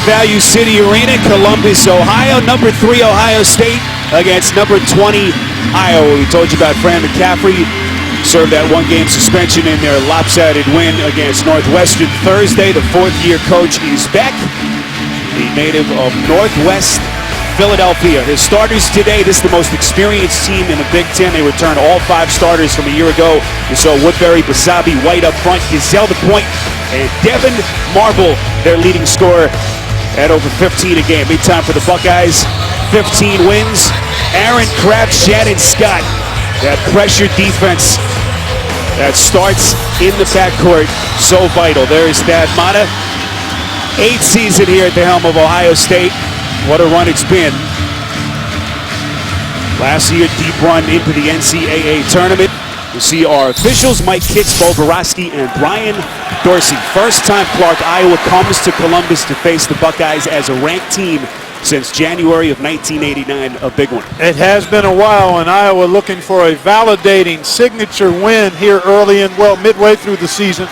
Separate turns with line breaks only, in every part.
Value City Arena, Columbus, Ohio. Number 3 Ohio State against number 20 Iowa. We told you about Fran McCaffrey. Served that one-game suspension in their lopsided win against Northwestern Thursday. The fourth-year coach is back, the native of Northwest Philadelphia. His starters today, this is the most experienced team in the Big Ten. They returned all 5 starters from a year ago. You saw Woodbury, Basabe, White up front, Gazelle the point, and Devin Marble, their leading scorer, at over 15 a game. Big time for the Buckeyes. 15 wins. Aaron Craft, Shannon Scott. That pressure defense that starts in the backcourt, so vital. There's Thad Matta. 8th season here at the helm of Ohio State. What a run it's been. Last year, deep run into the NCAA tournament. You see our officials, Mike Kitts, Bo Borowski, and Brian Dorsey. First time Clark, Iowa comes to Columbus to face the Buckeyes as a ranked team since January of 1989, a big one.
It has been a while, and Iowa looking for a validating signature win here early in, well, midway through the season.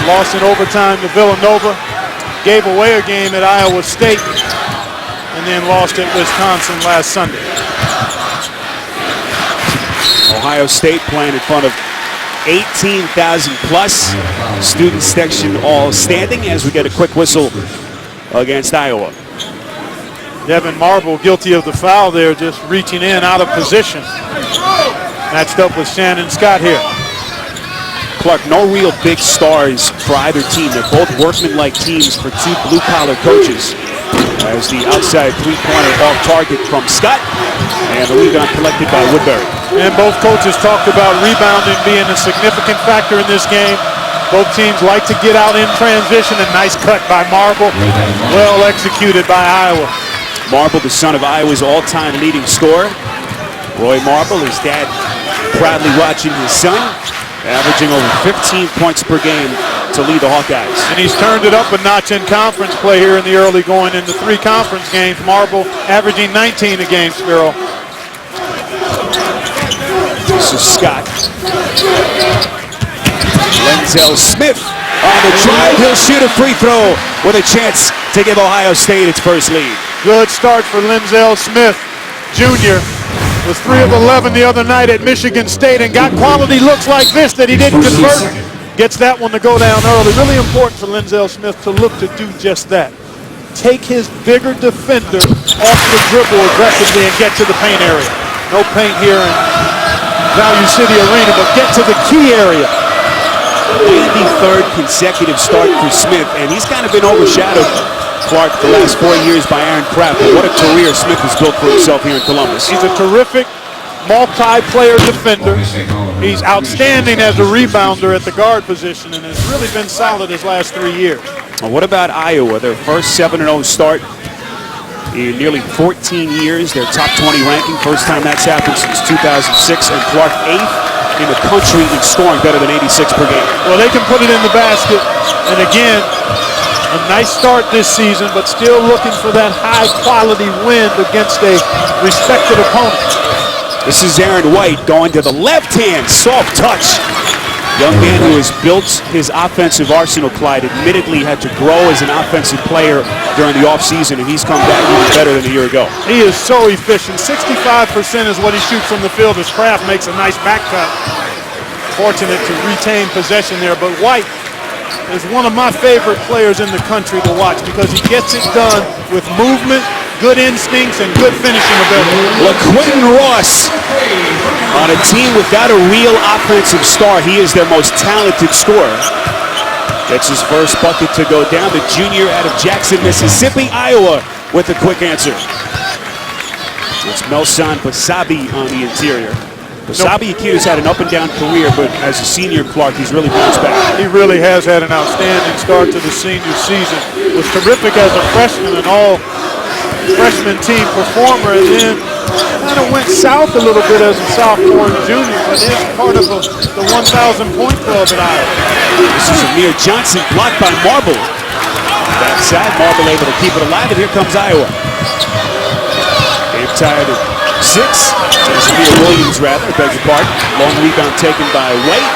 Lost in overtime to Villanova, gave away a game at Iowa State, and then lost at Wisconsin last Sunday.
Ohio State playing in front of 18,000 plus. Student section all standing as we get a quick whistle against Iowa.
Devin Marble guilty of the foul there, just reaching in out of position. Matched up with Shannon Scott here.
Clark, no real big stars for either team. They're both workman-like teams for 2 blue-collar coaches. As the outside three-pointer off target from Scott, and the rebound collected by Woodbury.
And both coaches talked about rebounding being a significant factor in this game. Both teams like to get out in transition. A nice cut by Marble, well executed by Iowa.
Marble, the son of Iowa's all-time leading scorer. Roy Marble, his dad proudly watching his son, averaging over 15 points per game to lead the Hawkeyes.
And he's turned it up a notch in conference play here in the early going into 3 conference games. Marble averaging 19 a game, Spiro.
This is Scott. Lenzel Smith on the drive. He'll shoot a free throw with a chance to give Ohio State its first lead.
Good start for Lenzel Smith, Jr. Was 3 of 11 the other night at Michigan State and got quality looks like this that he didn't convert. Gets that one to go down early. Really important for Lenzel Smith to look to do just that. Take his bigger defender off the dribble aggressively and get to the paint area. No paint here in Value City Arena, but get to the key area.
93rd consecutive start for Smith, and he's kind of been overshadowed, Clark, the last 4 years by Aaron Craft. But what a career Smith has built for himself here in Columbus.
He's a terrific multi-player defender. He's outstanding as a rebounder at the guard position and has really been solid his last 3 years.
Well, what about Iowa? Their first 7-0 start in nearly 14 years. Their top 20 ranking, first time that's happened since 2006. And Clark 8th in the country in scoring, better than 86 per game.
Well, they can put it in the basket. And again, a nice start this season, but still looking for that high-quality win against a respected opponent.
This is Aaron White going to the left hand, soft touch. Young man who has built his offensive arsenal, Clyde, admittedly had to grow as an offensive player during the offseason, and he's come back even better than a year ago.
He is so efficient. 65% is what he shoots from the field as Craft makes a nice back cut. Fortunate to retain possession there, but White is one of my favorite players in the country to watch because he gets it done with movement, good instincts, and good finishing ability.
LaQuinton Ross on a team without a real offensive star. He is their most talented scorer. Gets his first bucket to go down. The junior out of Jackson, Mississippi. Iowa with a quick answer. It's Melson Basabe on the interior. Basabe Akita's had an up-and-down career, but as a senior, Clark, he's really bounced back.
He really has had an outstanding start to the senior season. Was terrific as a freshman and all freshman team performer, and then kind of went south a little bit as a sophomore and junior, but is part of the 1,000-point club at Iowa.
This is Amir Johnson blocked by Marble. Backside, Marble able to keep it alive, and here comes Iowa. Game tied at 6. Amir Williams, rather, beg your pardon. Long rebound taken by White.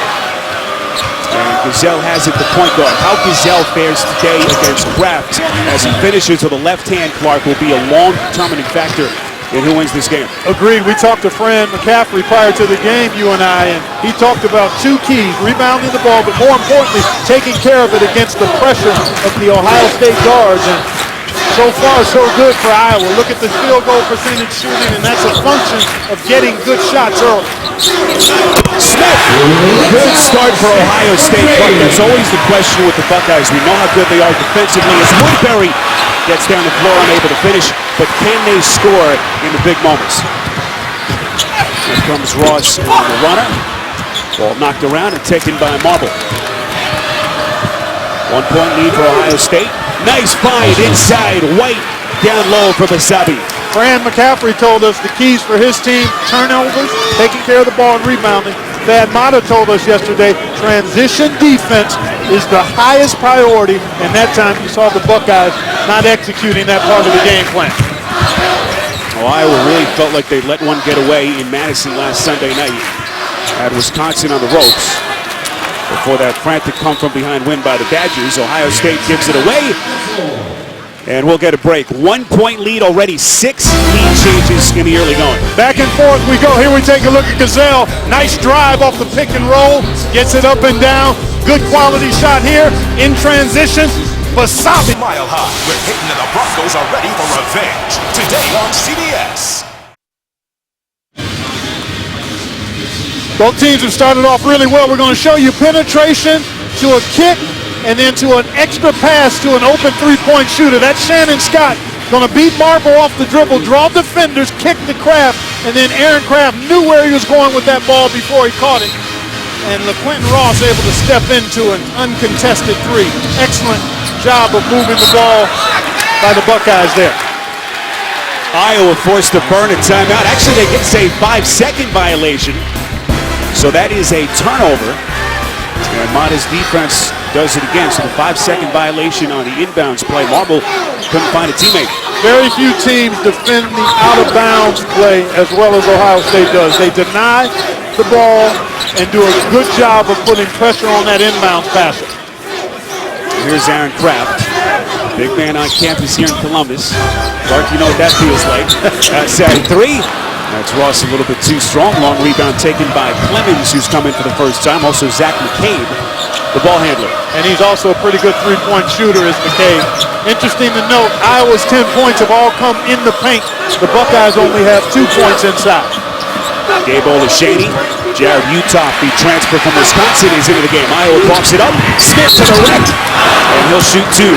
And Gazelle has it, the point guard. How Gazelle fares today against Kraft as he finishes with a left hand, Clark, will be a long determining factor in who wins this game.
Agreed. We talked to Fran McCaffrey prior to the game, you and I, and he talked about two keys, rebounding the ball, but more importantly, taking care of it against the pressure of the Ohio State guards. And so far, so good for Iowa. Look at the field goal percentage shooting, and that's a function of getting good shots early.
Smith, good start for Ohio State, but there's always the question with the Buckeyes. We know how good they are defensively as Woodbury gets down the floor, unable to finish, but can they score in the big moments? Here comes Ross on the runner. Ball knocked around and taken by Marble. 1 point lead for Ohio State. Nice find inside. White down low for Basabi.
Fran McCaffrey told us the keys for his team: turnovers, taking care of the ball, and rebounding. Thad Matta told us yesterday transition defense is the highest priority, and that time you saw the Buckeyes not executing that part of the game plan.
Well, Iowa really felt like they let one get away in Madison last Sunday night. Had Wisconsin on the ropes. Before that frantic come from behind win by the Badgers, Ohio State gives it away. And we'll get a break. 1 point lead already, 6 lead changes in the early going.
Back and forth we go. Here we take a look at Gazelle. Nice drive off the pick and roll. Gets it up and down. Good quality shot here in transition. Basabi.
Mile High, where Peyton and the Broncos are ready for revenge. Today on CBS.
Both teams have started off really well. We're going to show you penetration to a kick and then to an extra pass to an open three-point shooter. That's Shannon Scott going to beat Marble off the dribble, draw defenders, kick to Kraft, and then Aaron Kraft knew where he was going with that ball before he caught it. And LaQuinton Ross able to step into an uncontested three. Excellent job of moving the ball by the Buckeyes there.
Iowa forced to burn a timeout. Actually, they get a 5-second violation. So that is a turnover. And Matta's defense does it again. So the 5-second violation on the inbounds play. Marble couldn't find a teammate.
Very few teams defend the out-of-bounds play as well as Ohio State does. They deny the ball and do a good job of putting pressure on that inbounds passer.
Here's Aaron Kraft. Big man on campus here in Columbus. Clark, you know what that feels like. Outside three. That's Ross a little bit too strong. Long rebound taken by Clemens, who's come in for the first time. Also Zach McCabe, the ball handler.
And he's also a pretty good three-point shooter is McCabe. Interesting to note, Iowa's 10 points have all come in the paint. The Buckeyes only have 2 points inside.
Gabe Olashady, Jared Uthoff, the transfer from Wisconsin, is into the game. Iowa pops it up. Smith to the right, and he'll shoot two.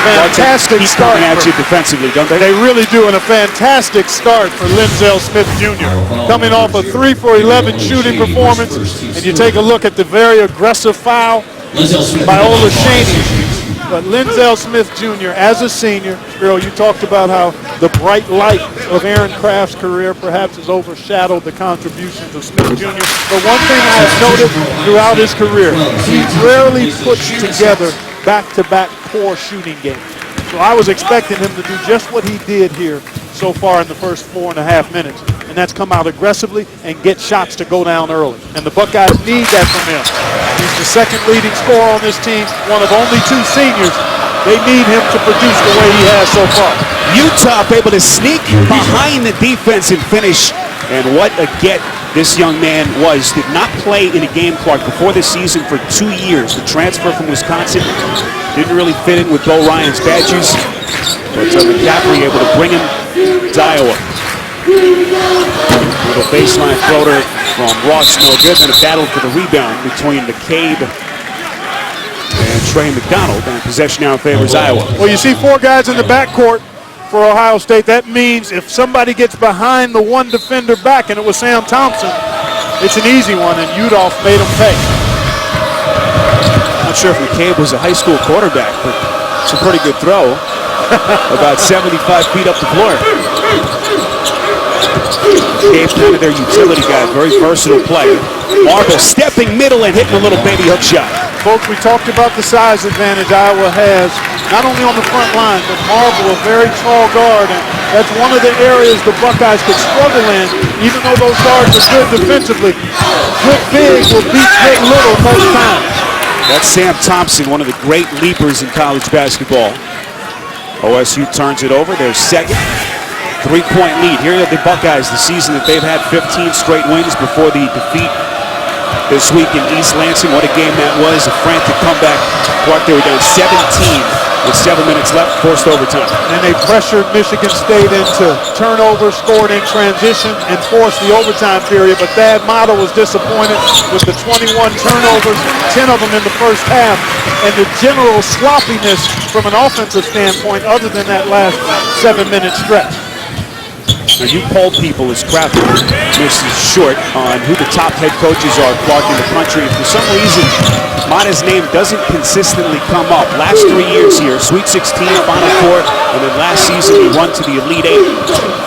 Fantastic start.
At you defensively, don't they?
They really do, and a fantastic start for Linzel Smith Jr. Coming off a 3 for 11 shooting performance, and you take a look at the very aggressive foul by Olashady. But Linzel Smith Jr., as a senior, Earl, you talked about how the bright light of Aaron Kraft's career perhaps has overshadowed the contributions of Smith Jr. But one thing I have noted throughout his career, he rarely puts together back-to-back poor shooting games. So I was expecting him to do just what he did here so far in the first 4.5 minutes, and that's come out aggressively and get shots to go down early. And the Buckeyes need that from him. He's the second leading scorer on this team, one of only 2 seniors. They need him to produce the way he has so far.
Utah able to sneak behind the defense and finish. And what a get this young man was. Did not play in a game, Clark, before this season for 2 years. The transfer from Wisconsin didn't really fit in with Bo Ryan's Badgers. But McCaffrey able to bring him to Iowa. Little baseline floater from Ross, no good. Then a battle for the rebound between McCabe and Trey McDonald. And possession now favors Iowa.
Well, you see 4 guys in the backcourt for Ohio State. That means if somebody gets behind the one defender back, and it was Sam Thompson, it's an easy one, and Udolph made him pay.
Not sure if McCabe was a high school quarterback, but it's a pretty good throw. About 75 feet up the floor. McCabe, kind of their utility guy, very versatile player. Marble stepping middle and hitting a little baby hook shot.
Folks, we talked about the size advantage Iowa has, not only on the front line, but Marble, a very tall guard, and that's one of the areas the Buckeyes could struggle in, even though those guards are good defensively. Good big will beat good little most times.
That's Sam Thompson, one of the great leapers in college basketball. OSU turns it over. Their second 3-point lead. Here are the Buckeyes, the season that they've had 15 straight wins before the defeat this week in East Lansing. What a game that was. A frantic comeback. Clark, they were down 17 with 7 minutes left, forced overtime.
And they pressured Michigan State into turnovers, scored in transition, and forced the overtime period. But Thad Matta was disappointed with the 21 turnovers, 10 of them in the first half, and the general sloppiness from an offensive standpoint other than that last 7-minute stretch.
Now you poll people as Craft misses short on who the top head coaches are, Clark, in the country. For some reason, Matta's name doesn't consistently come up. Last 3 years here, Sweet 16, Final Four, and then last season he won to the Elite Eight.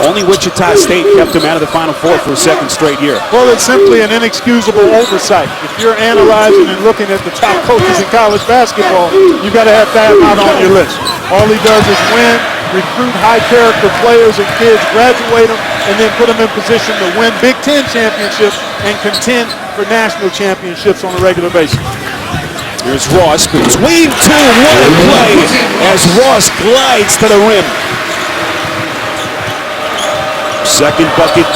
Only Wichita State kept him out of the Final Four for a second straight year.
Well, it's simply an inexcusable oversight. If you're analyzing and looking at the top coaches in college basketball, you've got to have Thad Matta on your list. All he does is win, recruit high-character players and kids, graduate them, and then put them in position to win Big Ten championships and contend for national championships on a regular basis.
Here's Ross between two. What a play as Ross glides to the rim. Second bucket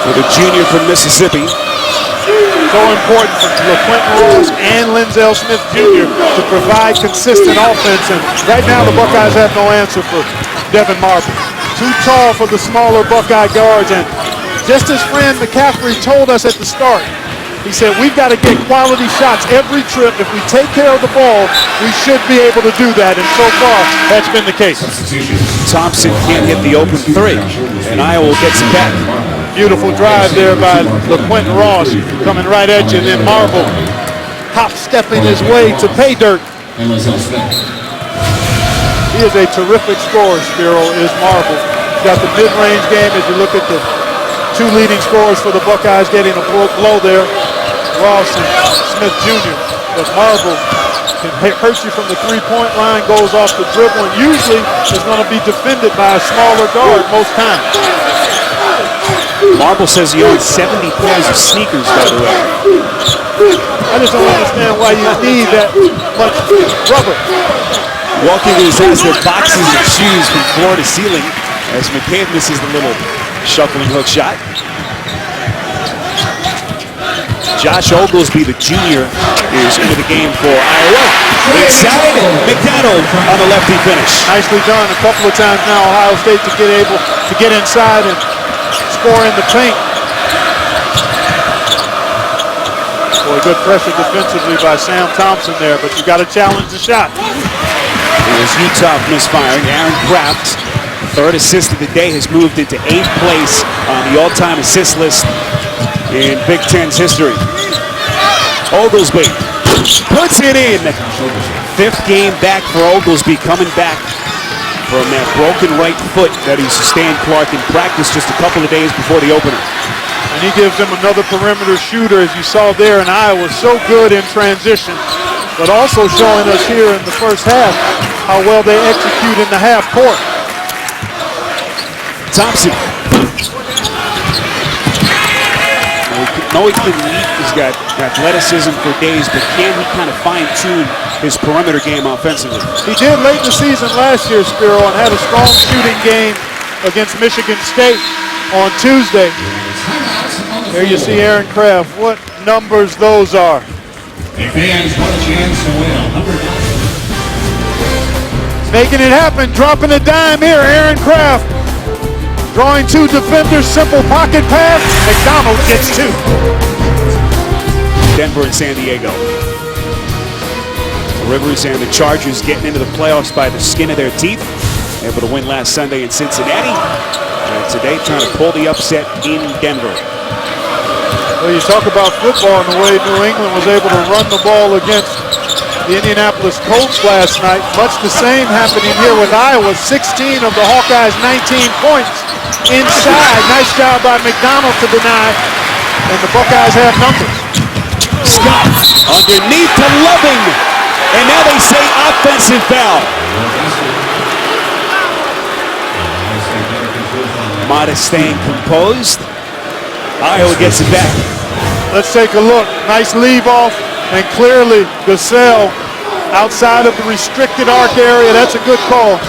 for the junior from Mississippi.
So important for LaQuentin Ross and Linzel Smith Jr. to provide consistent offense. And right now the Buckeyes have no answer for Devin Marble. Too tall for the smaller Buckeye guards. And just as Fran McCaffrey told us at the start, he said, we've got to get quality shots every trip. If we take care of the ball, we should be able to do that. And so far, that's been the case.
Thompson can't hit the open three, and Iowa gets it back.
Beautiful drive there by LaQuentin Ross coming right at you. And then Marble hop-stepping his way to pay dirt. He is a terrific scorer, Spiro, is Marble. He's got the mid-range game as you look at the two leading scorers for the Buckeyes getting a blow there, Ross and Smith Jr. But Marble can hurt you from the three-point line, goes off the dribble, and usually is going to be defended by a smaller guard most times.
Marble says he owns 70 pairs of sneakers, by the way.
I just don't understand why you need that much rubber.
Walking to his house with boxes of shoes from floor to ceiling as McCabe misses the little shuffling hook shot. Josh Oglesby, the junior, is into the game for Iowa. Inside, McDonald on the lefty finish.
Nicely done. A couple of times now, Ohio State to get able to get inside and score in the paint. Boy, good pressure defensively by Sam Thompson there, but you got to challenge the shot.
Here's Utah misfiring. Aaron Craft, third assist of the day, has moved into 8th place on the all-time assist list in Big Ten's history. Oglesby puts it in. 5th game back for Oglesby, coming back from that broken right foot that he sustained, Clark, in practice just a couple of days before the opener.
And he gives them another perimeter shooter, as you saw there in Iowa. So good in transition, but also showing us here in the first half how well they execute in the half court.
Thompson. No, he can leap. He's got athleticism for days, but can he kind of fine-tune his perimeter game offensively?
He did late in the season last year, Spiro, and had a strong shooting game against Michigan State on Tuesday. Here you see Aaron Craft. What numbers those are.
Hey fans, what a chance to win.
Making it happen, dropping a dime here, Aaron Craft. Drawing two defenders, simple pocket pass. McDonald gets two.
Denver and San Diego. The Rivers and the Chargers getting into the playoffs by the skin of their teeth. Able to win last Sunday in Cincinnati. And today trying to pull the upset in Denver.
Well, you talk about football and the way New England was able to run the ball against the Indianapolis Colts last night. Much the same happening here with Iowa. 16 of the Hawkeyes' 19 points inside. Nice job by McDonald to deny. And the Buckeyes have numbers.
Scott underneath to Loving. And now they say offensive foul. Matta staying composed. Iowa gets it back.
Let's take a look. Nice leave off. And clearly, Gasell, outside of the restricted arc area, that's a good call.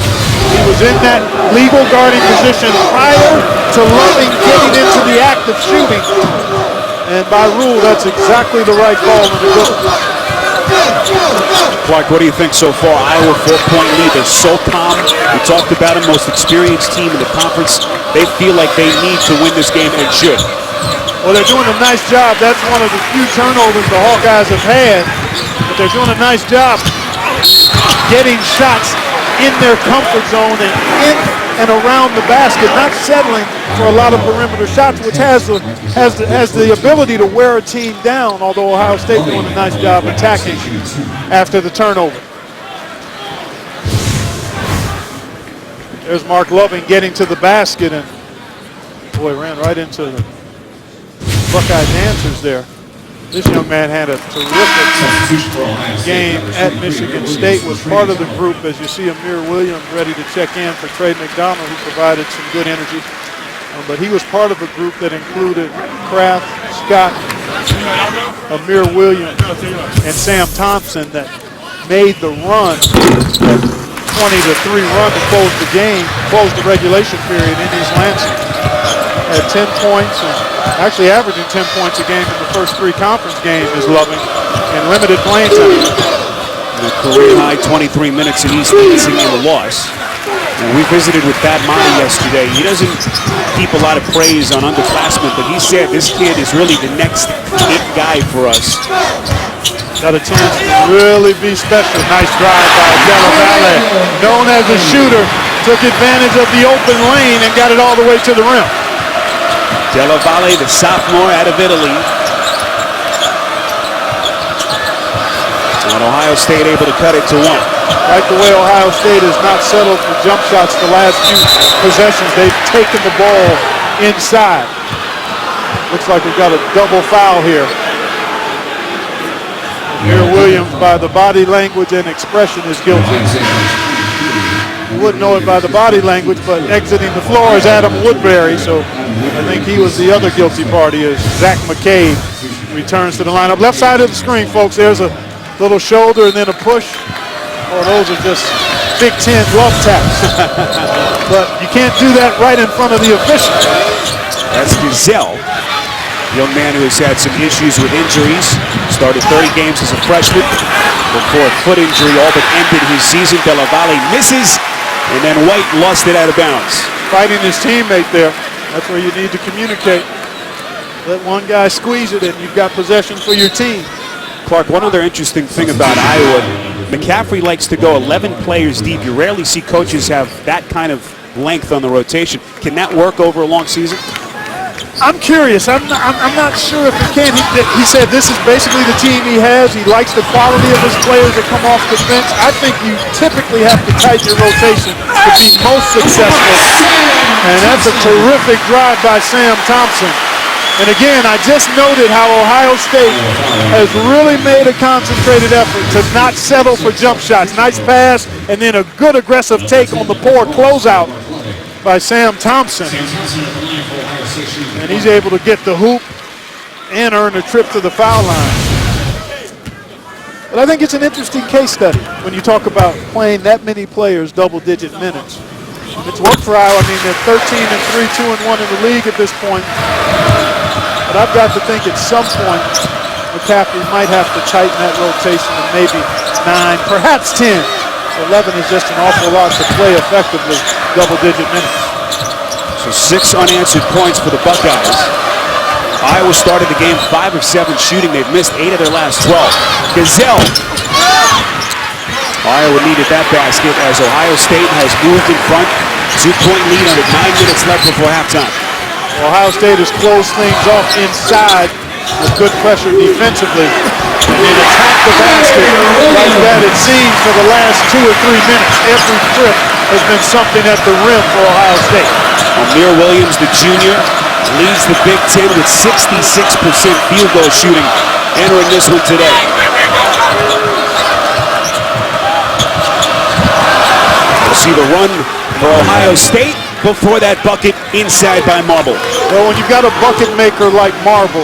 He was in that legal guarding position prior to Loving getting into the act of shooting. And by rule, that's exactly the right call and a good one.
Clark, what do you think so far? Iowa 4-point lead. They're so calm. We talked about them, most experienced team in the conference. They feel like they need to win this game and should.
Well, they're doing a nice job. That's one of the few turnovers the Hawkeyes have had. But they're doing a nice job getting shots in their comfort zone and in and around the basket, not settling for a lot of perimeter shots, which has the ability to wear a team down, although Ohio State doing a nice job attacking after the turnover. There's Mark Loving getting to the basket, and boy, ran right into the Buckeye dancers there. This young man had a terrific game at Michigan State, was part of the group, as you see Amir Williams ready to check in for Trey McDonald, who provided some good energy. But he was part of a group that included Kraft, Scott, Amir Williams, and Sam Thompson that made the run, 20-3 run to close the game, close the regulation period in East Lansing. Had 10 points, and actually averaging 10 points a game in the first 3 conference games is Loving, and limited playing time.
And a career high 23 minutes in East Lansing in the loss. And we visited with Pat Monty yesterday. He doesn't keep a lot of praise on underclassmen, but he said this kid is really the next big guy for us.
Got a chance to really be special. Nice drive by Della Valle, known as a shooter. Took advantage of the open lane and got it all the way to the rim.
Della Valle, the sophomore out of Italy. And Ohio State able to cut it to 1.
Right the way Ohio State has not settled for jump shots the last few possessions. They've taken the ball inside. Looks like we've got a double foul here. Amir Williams, by the body language and expression, is guilty. You wouldn't know it by the body language, but exiting the floor is Adam Woodbury, so I think he was the other guilty party as Zach McCabe returns to the lineup. Left side of the screen, folks, there's a little shoulder and then a push. Oh, those are just Big Ten glove taps. But you can't do that right in front of the official.
That's Gasell, young man who has had some issues with injuries. Started 30 games as a freshman before a foot injury all but ended his season. Della Valle misses, and then White lost it out of bounds.
Fighting his teammate there. That's where you need to communicate. Let one guy squeeze it and you've got possession for your team.
Clark, one other interesting thing about Iowa, McCaffrey likes to go 11 players deep. You rarely see coaches have that kind of length on the rotation. Can that work over a long season?
I'm curious. I'm not sure if he can. He said this is basically the team he has. He likes the quality of his players that come off the bench. I think you typically have to tighten your rotation to be most successful. And that's a terrific drive by Sam Thompson. And again, I just noted how Ohio State has really made a concentrated effort to not settle for jump shots. Nice pass, and then a good aggressive take on the poor closeout by Sam Thompson. And he's able to get the hoop and earn a trip to the foul line. But I think it's an interesting case study when you talk about playing that many players double-digit minutes. It's worked for Iowa. I mean, they're 13-3, 2-1 in the league at this point. But I've got to think at some point McCaffrey might have to tighten that rotation to maybe 9, perhaps 10. 11 is just an awful lot to play effectively double-digit minutes.
So 6 unanswered points for the Buckeyes. Iowa started the game 5 of 7 shooting. They've missed 8 of their last 12. Gasell. Iowa needed that basket as Ohio State has moved in front. 2-point lead under 9 minutes left before halftime.
Ohio State has closed things off inside with good pressure defensively. And then attack the basket like that it seems for the last 2 or 3 minutes. Every trip has been something at the rim for Ohio State.
Amir Williams, the junior, leads the Big Ten with 66% field goal shooting entering this one today. We'll see the run for Ohio State before that bucket inside by Marble.
Well, when you've got a bucket maker like Marble,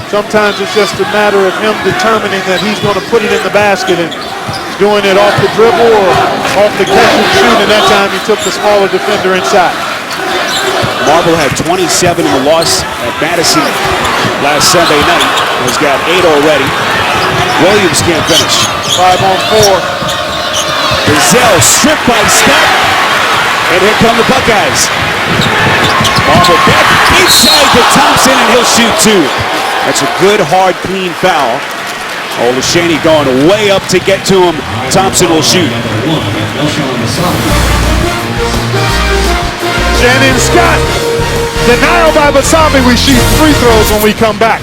Sometimes it's just a matter of him determining that he's going to put it in the basket and doing it off the dribble or off the catch and shoot, and that time he took the smaller defender inside.
Marble had 27 in the loss at Madison last Sunday night. Has got 8 already. Williams can't finish.
5-on-4.
Gazelle stripped by Scott. And here come the Buckeyes. Marble back inside to Thompson, and he'll shoot 2. That's a good, hard, clean foul. Olashaney going way up to get to him. Thompson will shoot.
Shannon Scott. Denial by Basabe. We shoot free throws when we come back.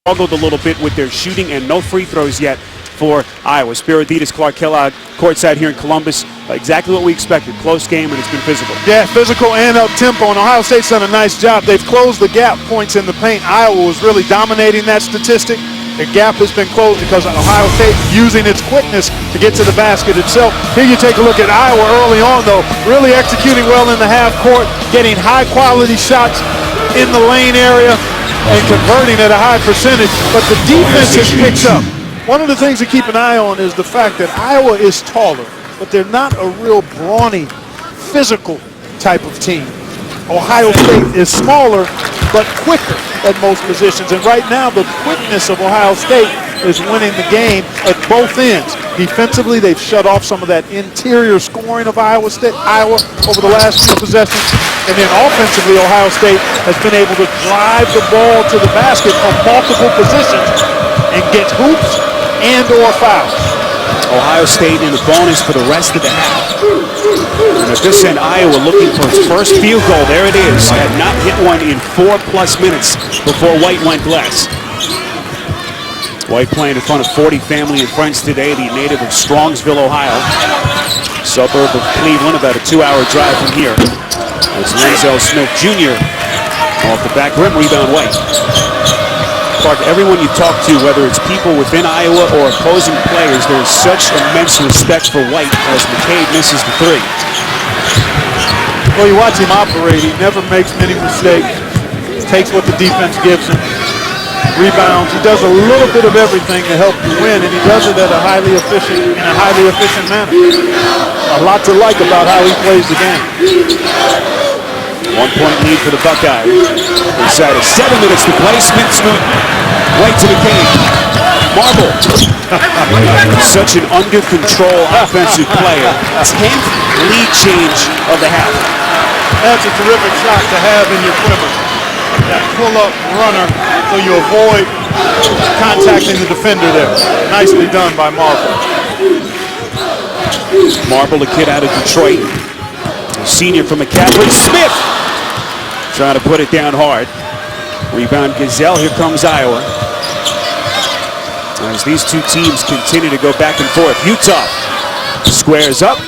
Struggled a little bit with their shooting and no free throws yet for Iowa. Spiriditas, Clark Kellogg, courtside here in Columbus. Exactly what we expected. Close game, and it's been physical.
Yeah, physical and up-tempo, and Ohio State's done a nice job. They've closed the gap points in the paint. Iowa was really dominating that statistic. The gap has been closed because of Ohio State using its quickness to get to the basket itself. Here you take a look at Iowa early on, though, really executing well in the half court, getting high-quality shots in the lane area and converting at a high percentage. But the defense has picked up. One of the things to keep an eye on is the fact that Iowa is taller, but they're not a real brawny, physical type of team. Ohio State is smaller, but quicker at most positions. And right now, the quickness of Ohio State is winning the game at both ends. Defensively, they've shut off some of that interior scoring of Iowa over the last few possessions. And then offensively, Ohio State has been able to drive the ball to the basket from multiple positions and get hoops and or fouls.
Ohio State in the bonus for the rest of the half. And at this end, Iowa looking for its first field goal. There it is. Had not hit one in 4+ minutes before White went glass. White playing in front of 40 family and friends today, the native of Strongsville, Ohio. Suburb of Cleveland, about a 2-hour drive from here. That's Linzel Smith Jr. off the back rim, rebound White. Clark, everyone you talk to, whether it's people within Iowa or opposing players, there is such immense respect for White as McCabe misses the 3.
Well, you watch him operate. He never makes many mistakes. Takes what the defense gives him. Rebounds. He does a little bit of everything to help you win, and he does it at a highly efficient manner. A lot to like about how he plays the game.
1-point lead for the Buckeyes. Inside of 7 minutes to play. Smith right to the cage. Marble. Such an under-control offensive player. 10th lead change of the half.
That's a terrific shot to have in your quiver. That pull-up runner so you avoid contacting the defender there. Nicely done by Marble.
Marble, a kid out of Detroit. A senior from McCaffrey. Smith trying to put it down hard. Rebound Gazelle. Here comes Iowa. As these two teams continue to go back and forth. Utah squares up.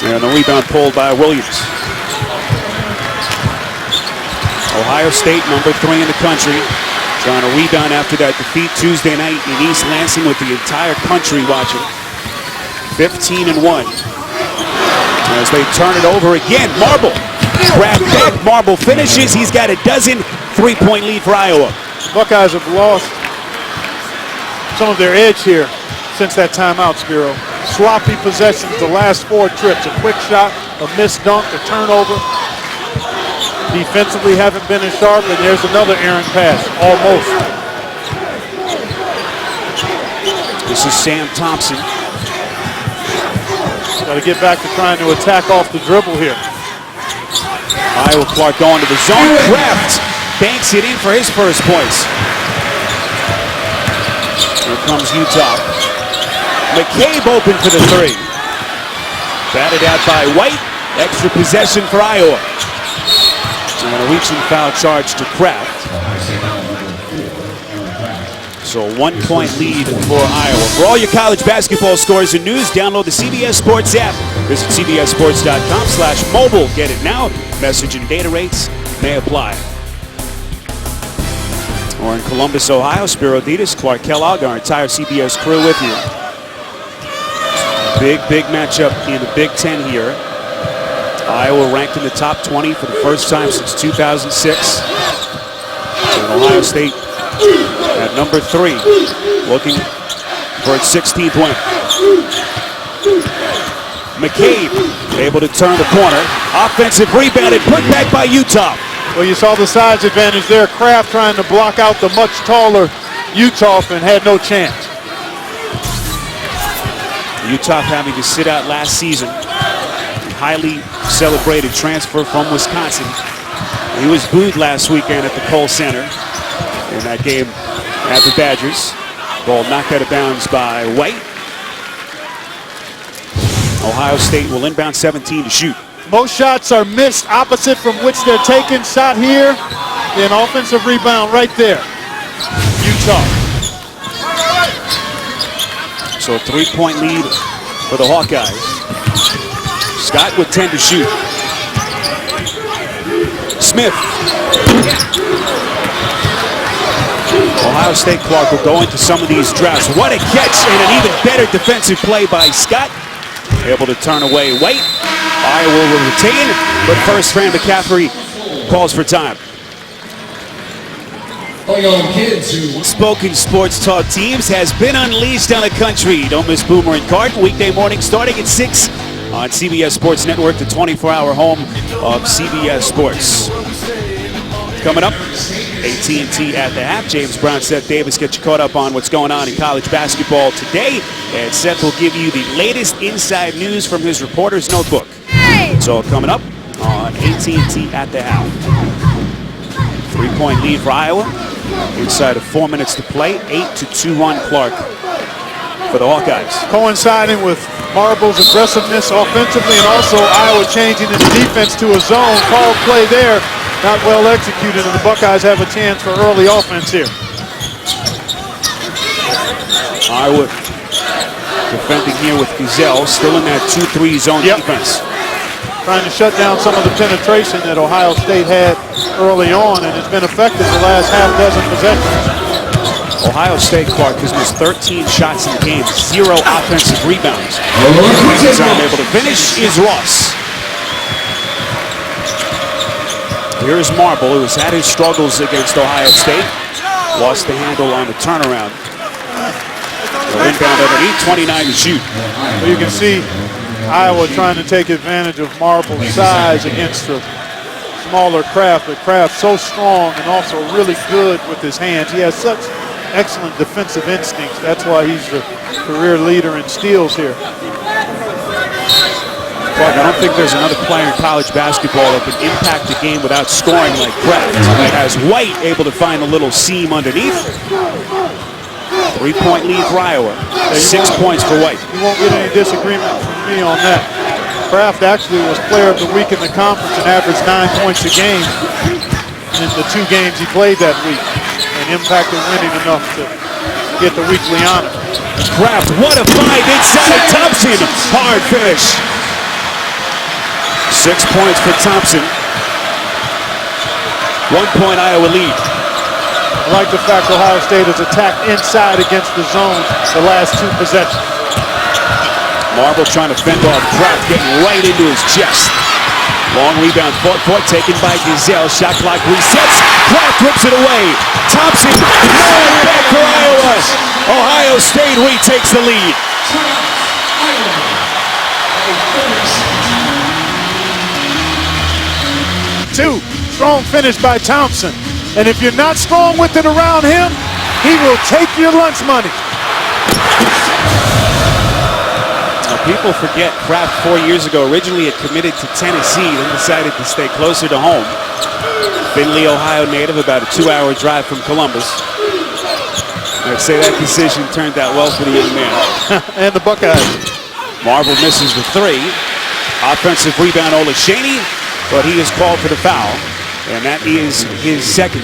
And the rebound pulled by Williams. Ohio State, number 3 in the country, trying to rebound after that defeat Tuesday night in East Lansing with the entire country watching. 15-1. As they turn it over again, Marble. Grab back, Marble finishes. He's got a dozen. 3-point lead for Iowa.
Buckeyes have lost some of their edge here since that timeout, Spiro. Sloppy possessions the last 4 trips. A quick shot, a missed dunk, a turnover. Defensively haven't been as sharp, and there's another errant pass, almost.
This is Sam Thompson.
Got to get back to trying to attack off the dribble here.
Iowa Clark going to the zone. Kraft banks it in for his first points. Here comes Utah. McCabe open for the 3. Batted out by White. Extra possession for Iowa. And a reaching foul charge to Kraft. So 1-point lead for Iowa. For all your college basketball scores and news, download the CBS Sports app. Visit cbssports.com/mobile. Get it now. Message and data rates may apply. Or in Columbus, Ohio, Spiro Ditas, Clark Kellogg, our entire CBS crew with you. Big matchup in the Big Ten here. Iowa ranked in the top 20 for the first time since 2006. And Ohio State at number 3, looking for its 16th win. McCabe able to turn the corner. Offensive rebound and put back by Utah.
Well, you saw the size advantage there. Kraft trying to block out the much taller Utah and had no chance.
Utah having to sit out last season. Highly celebrated transfer from Wisconsin. He was booed last weekend at the Kohl Center in that game at the Badgers. Ball knocked out of bounds by White. Ohio State will inbound 17 to shoot.
Most shots are missed opposite from which they're taken. Shot here, then offensive rebound right there. Utah.
So a 3-point lead for the Hawkeyes. Scott with 10 to shoot. Smith. Ohio State, Clark, will go into some of these drafts. What a catch and an even better defensive play by Scott. Able to turn away White. Iowa will retain, but first Fran McCaffery calls for time. Spoken Sports Talk Teams has been unleashed on the country. Don't miss Boomer and Carton, weekday morning starting at 6 on CBS Sports Network, the 24-hour home of CBS Sports. Coming up, AT&T at the half. James Brown, Seth Davis get you caught up on what's going on in college basketball today. And Seth will give you the latest inside news from his reporter's notebook. It's all coming up on AT&T at the half. 3-point lead for Iowa. Inside of 4 minutes to play. 8-2 run, Clark, for the Hawkeyes.
Coinciding with Marble's aggressiveness offensively and also Iowa changing its defense to a zone. Called play there. Not well executed, and the Buckeyes have a chance for early offense here.
Iowa defending here with Gazelle, still in that 2-3 zone defense.
Trying to shut down some of the penetration that Ohio State had early on, and it's been effective the last half dozen possessions.
Ohio State, Clark, has missed 13 shots in the game, 0 offensive rebounds. Able to finish is Ross. Here's Marble, who has had his struggles against Ohio State. Lost the handle on the turnaround. The inbound underneath, 29 to shoot.
Well, you can see Iowa trying to take advantage of Marble's size against the smaller Kraft, but Kraft so strong and also really good with his hands. He has such excellent defensive instincts. That's why he's the career leader in steals here.
Clark, I don't think there's another player in college basketball that can impact the game without scoring like Kraft. As White able to find a little seam underneath. 3-point lead for Iowa. 6 points for White.
You won't get any disagreement from me on that. Kraft actually was player of the week in the conference and averaged 9 points a game in the 2 games he played that week and impacted winning enough to get the weekly honor.
Kraft, what a find inside of Thompson. Hard finish. 6 points for Thompson. 1 point Iowa lead.
I like the fact Ohio State has attacked inside against the zone the last 2 possessions.
Marble trying to fend off Kraft, getting right into his chest. Long rebound, fought taken by Gazelle. Shot clock resets. Kraft rips it away. Thompson, no back for Iowa. Ohio State retakes the lead.
2, strong finish by Thompson. And if you're not strong with it around him, he will take your lunch money.
Now, people forget Kraft 4 years ago originally had committed to Tennessee, then decided to stay closer to home. Findlay, Ohio native, about a 2-hour drive from Columbus. I'd say that decision turned out well for the young man.
And the Buckeyes.
Marble misses the 3. Offensive rebound, Olashany, but he is called for the foul, and that is his second.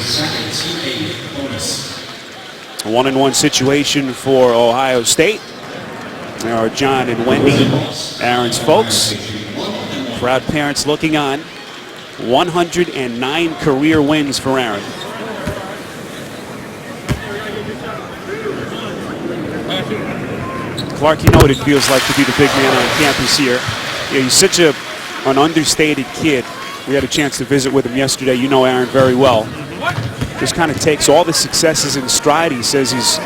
1-on-1 situation for Ohio State. There are John and Wendy, Aaron's folks. Proud parents looking on. 109 career wins for Aaron. Clark, you know what it feels like to be the big man on campus here. Yeah, he's such an understated kid. We had a chance to visit with him yesterday. You know Aaron very well. just kind of takes all the successes in stride. He says he's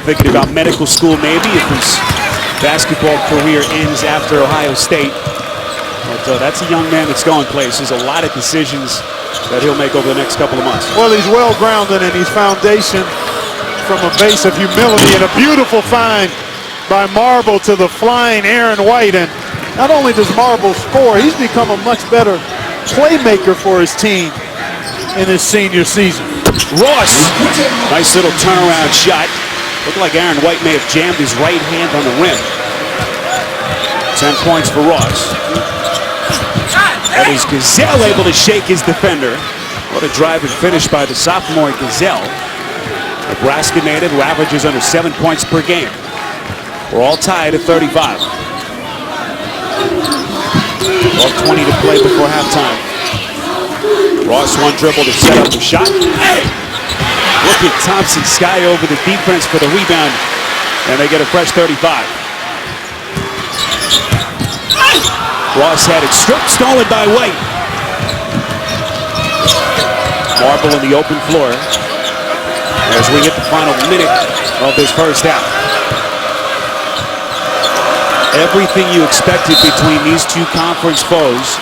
thinking about medical school maybe if his basketball career ends after Ohio State. But that's a young man that's going places. A lot of decisions that he'll make over the next couple of months.
Well, he's well-grounded and he's foundation from a base of humility, and a beautiful find by Marble to the flying Aaron White. And not only does Marble score, he's become a much better playmaker for his team in his senior season.
Ross, nice little turnaround shot. Looked like Aaron White may have jammed his right hand on the rim. 10 points for Ross. That is Gazelle able to shake his defender. What a drive and finish by the sophomore Gazelle. Nebraska native, averages under 7 points per game. We're all tied at 35. 12:20 to play before halftime. Ross one dribble to set up the shot. Look at Thompson Sky over the defense for the rebound, and they get a fresh 35. Ross had it stripped, stolen by White. Marble in the open floor as we hit the final minute of this first half. Everything you expected between these two conference foes.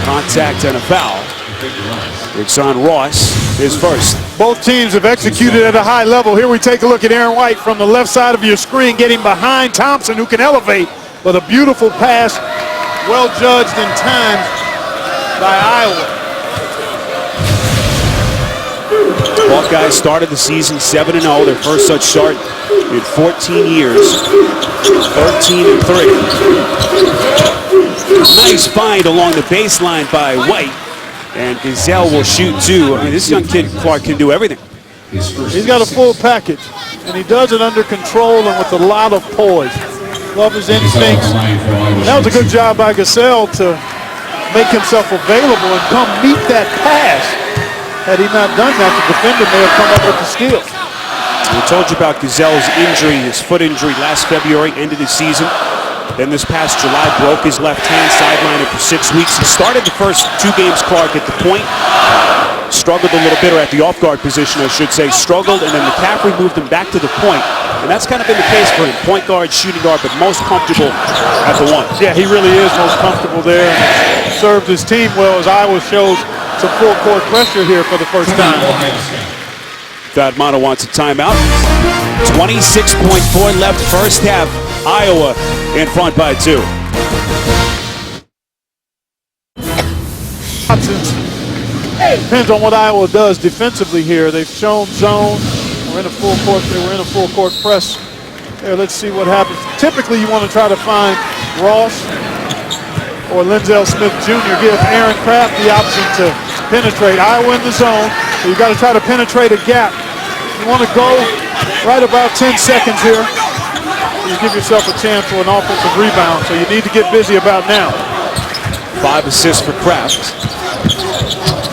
Contact and a foul. It's on Ross, his first.
Both teams have executed at a high level. Here we take a look at Aaron White from the left side of your screen, getting behind Thompson, who can elevate, but a beautiful pass, well judged and timed by Iowa.
Hawkeyes started the season 7-0, their first such start in 14 years, 13-3. Nice find along the baseline by White, and Gazelle will shoot too. I mean, this young kid, Clark, can do everything.
He's got a full package, and he does it under control and with a lot of poise. Love his instincts. That was a good job by Gazelle to make himself available and come meet that pass. Had he not done that, the defender may have come up with the steal.
We told you about Gazelle's injury, his foot injury last February, ended his season. Then this past July, broke his left hand, sidelined it for 6 weeks. He started the first 2 games, Clark, at the point. Struggled a little bit, or at the off-guard position, I should say. Struggled, and then McCaffrey moved him back to the point. And that's kind of been the case for him. Point guard, shooting guard, but most comfortable at the one.
Yeah, he really is most comfortable there. Served his team well as Iowa shows some full court pressure here for the first time.
Thad Matta wants a timeout. 26.4 left first half. Iowa in front by 2.
Depends on what Iowa does defensively here. They've shown zone. We're in a full court. We're in a full court press. There, let's see what happens. Typically, you want to try to find Ross or Linzel Smith Jr. Give Aaron Craft the option to penetrate. Iowa in the zone. So you've got to try to penetrate a gap. You want to go right about 10 seconds here. You give yourself a chance for an offensive rebound, so you need to get busy about now.
5 assists for Craft.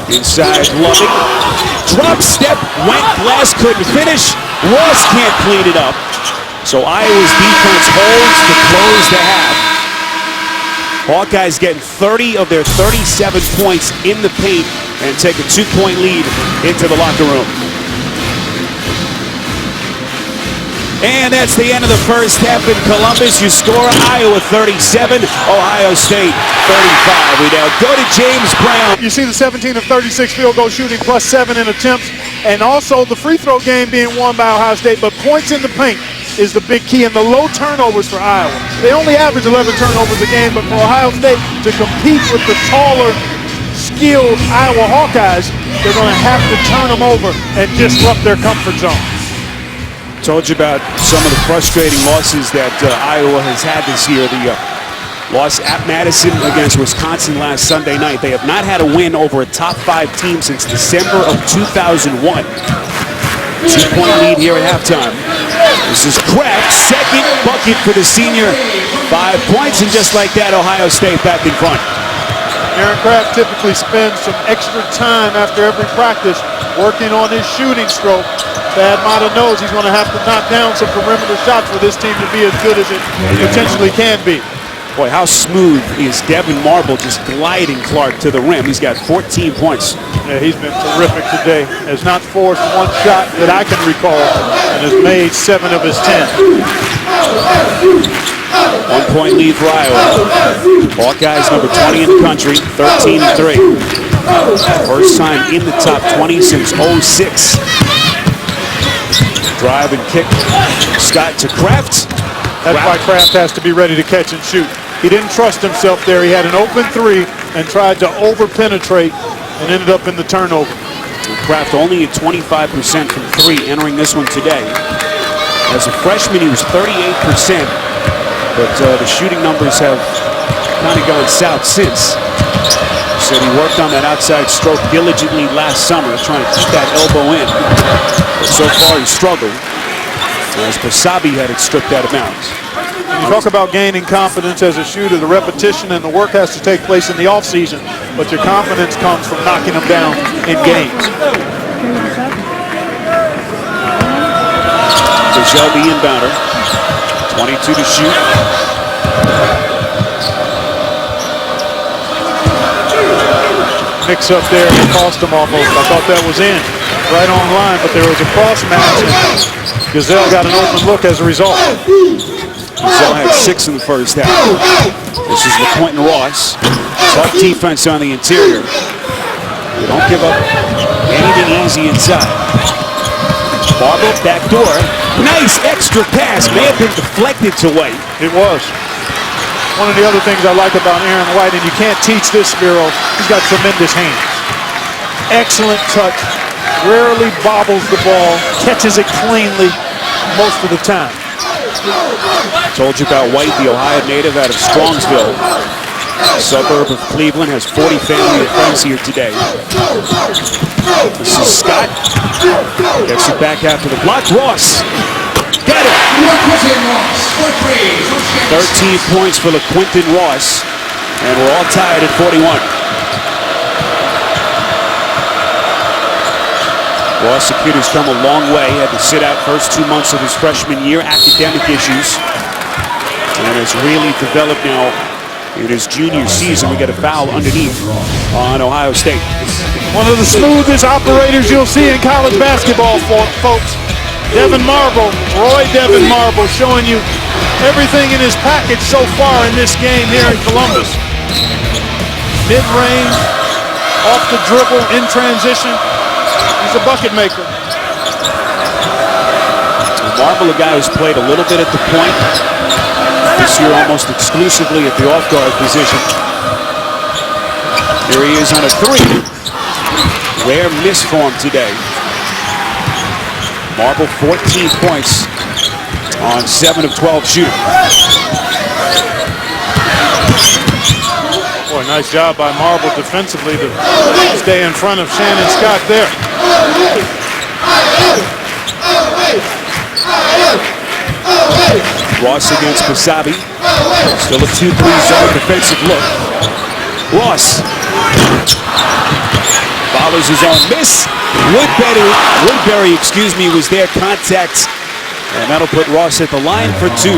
Inside Loving. Drop step, went glass, couldn't finish. Ross can't clean it up. So Iowa's defense holds to close the half. Hawkeyes getting 30 of their 37 points in the paint and take a 2-point lead into the locker room. And that's the end of the first half in Columbus. You score Iowa 37, Ohio State 35. We now go to James Brown.
You see the 17 of 36 field goal shooting plus 7 in attempts, and also the free throw game being won by Ohio State, but points in the paint is the big key, and the low turnovers for Iowa. They only average 11 turnovers a game, but for Ohio State to compete with the taller, skilled Iowa Hawkeyes, they're going to have to turn them over and disrupt their comfort zone.
Told you about some of the frustrating losses that Iowa has had this year. The loss at Madison against Wisconsin last Sunday night. They have not had a win over a top 5 team since December of 2001. 2-point lead here at halftime. This is Craft, second bucket for the senior. 5 points, and just like that, Ohio State back in front.
Aaron Craft typically spends some extra time after every practice working on his shooting stroke. Thad Matta knows he's going to have to knock down some perimeter shots for this team to be as good as it potentially can be.
Boy, how smooth is Devin Marble just gliding Clark to the rim. He's got 14 points.
Yeah, he's been terrific today. Has not forced one shot that I can recall and has made 7 of his 10.
1 point lead for Iowa. Hawkeyes number 20 in the country, 13-3. First time in the top 20 since 06. Drive and kick. Scott to Kraft.
That's why Kraft has to be ready to catch and shoot. He didn't trust himself there. He had an open 3 and tried to over-penetrate and ended up in the turnover.
Kraft only at 25% from 3 entering this one today. As a freshman, he was 38%, but the shooting numbers have kind of gone south since. Said he worked on that outside stroke diligently last summer, trying to keep that elbow in. But so far, he struggled, as Basabi had it stripped out of bounds.
When you talk about gaining confidence as a shooter, the repetition and the work has to take place in the offseason, but your confidence comes from knocking them down in games.
The Shelby inbounder, 22 to shoot.
Mix up there and cost him almost. I thought that was in, right on line, but there was a cross match, and Gazelle got an open look as a result.
Gazelle had 6 in the first half. This is LaQuentin Ross. Tough defense on the interior. You don't give up anything easy inside. Marble, back door. Nice extra pass. May have been deflected to White.
It was. One of the other things I like about Aaron White, and you can't teach this, Spiro, he's got tremendous hands. Excellent touch. Rarely bobbles the ball. Catches it cleanly most of the time.
Told you about White, the Ohio native out of Strongsville, a suburb of Cleveland, has 40 family and friends here today. This is Scott. Gets it back after the block. Ross. Got it. 13 points for LaQuentin Ross. And we're all tied at 41. Ross Sakuda's come a long way. Had to sit out first 2 months of his freshman year, academic issues, and has really developed now in his junior season. We get a foul underneath on Ohio State.
One of the smoothest operators you'll see in college basketball, folks. Devin Marble, Roy Devin Marble, showing you everything in his package so far in this game here in Columbus. Mid-range, off the dribble, in transition. He's a bucket maker.
Marble, a guy who's played a little bit at the point. This year almost exclusively at the off-guard position. Here he is on a 3. Rare miss for him today. Marble 14 points on 7 of 12 shooting.
Boy, nice job by Marble defensively to stay in front of Shannon Scott there.
Ross against Basabi. Still a 2-3 zone defensive look. Ross follows his own miss. Woodbury, was there. Contact. And that'll put Ross at the line for 2.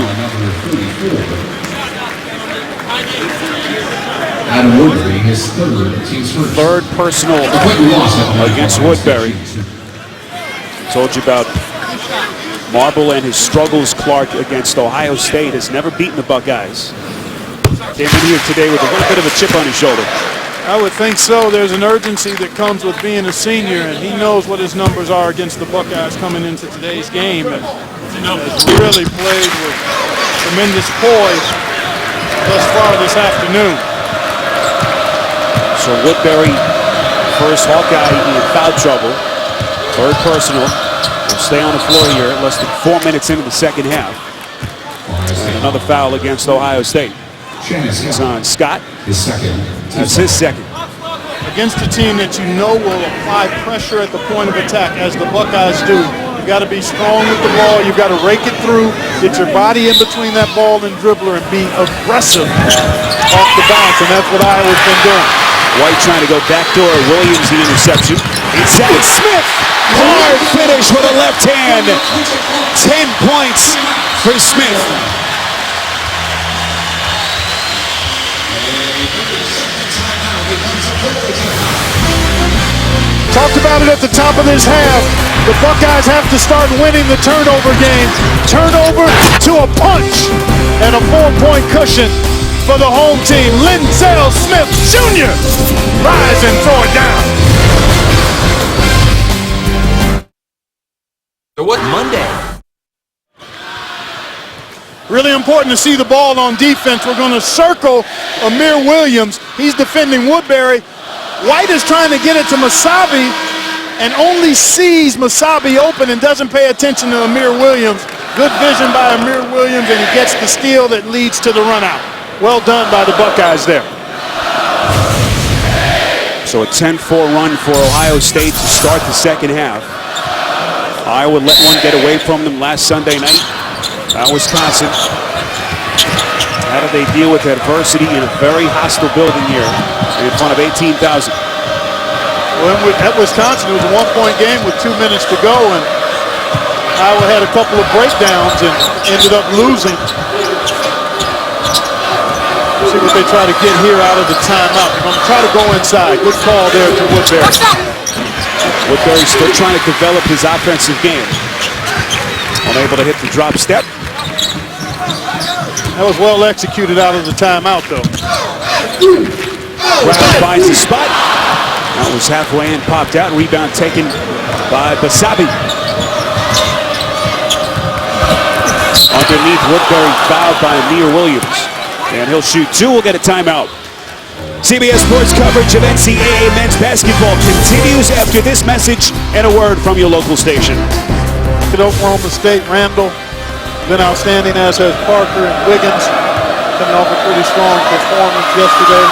Adam Woodbury, his team's first.
Third personal against Woodbury. Told you about Marble and his struggles. Clark against Ohio State has never beaten the Buckeyes. Came in here today with a little bit of a chip on his shoulder.
I would think so. There's an urgency that comes with being a senior, and he knows what his numbers are against the Buckeyes coming into today's game. And has really played with tremendous poise thus far this afternoon.
So Woodbury, first Hawkeye in foul trouble. Third personal. Will stay on the floor here less than 4 minutes into the second half. And another foul against Ohio State. It's on Scott. That's his second.
Against a team that you know will apply pressure at the point of attack, as the Buckeyes do. You've got to be strong with the ball. You've got to rake it through, get your body in between that ball and dribbler, and be aggressive off the bounce, and that's what Iowa's been doing.
White trying to go backdoor. Williams the interception. Inside Smith. Hard finish with a left hand. 10 points for Smith.
Talked about it at the top of this half. The Buckeyes have to start winning the turnover game. Turnover to a punch and a 4-point cushion for the home team. Lindell Smith Jr. rise and throw it down.
What Monday?
Really important to see the ball on defense. We're going to circle Amir Williams. He's defending Woodbury. White is trying to get it to Masabi and only sees Masabi open and doesn't pay attention to Amir Williams. Good vision by Amir Williams, and he gets the steal that leads to the run out. Well done by the Buckeyes there.
So a 10-4 run for Ohio State to start the second half. Iowa let one get away from them last Sunday night. Wisconsin. How do they deal with adversity in a very hostile building here in front of 18,000?
Well, at Wisconsin, it was a 1-point game with 2 minutes to go, and Iowa had a couple of breakdowns and ended up losing. See what they try to get here out of the timeout. They're going to try to go inside. Good call there to Woodbury.
Woodbury still trying to develop his offensive game. Unable to hit the drop step.
That was well executed out of the timeout, though.
Brown finds the spot. That was halfway in, popped out. Rebound taken by Basabi. Underneath, Woodbury fouled by Amir Williams. And he'll shoot two. We'll get a timeout. CBS Sports coverage of NCAA men's basketball continues after this message and a word from your local station.
At Oklahoma State, Randall been outstanding, as has Parker and Wiggins, coming off a pretty strong performance yesterday.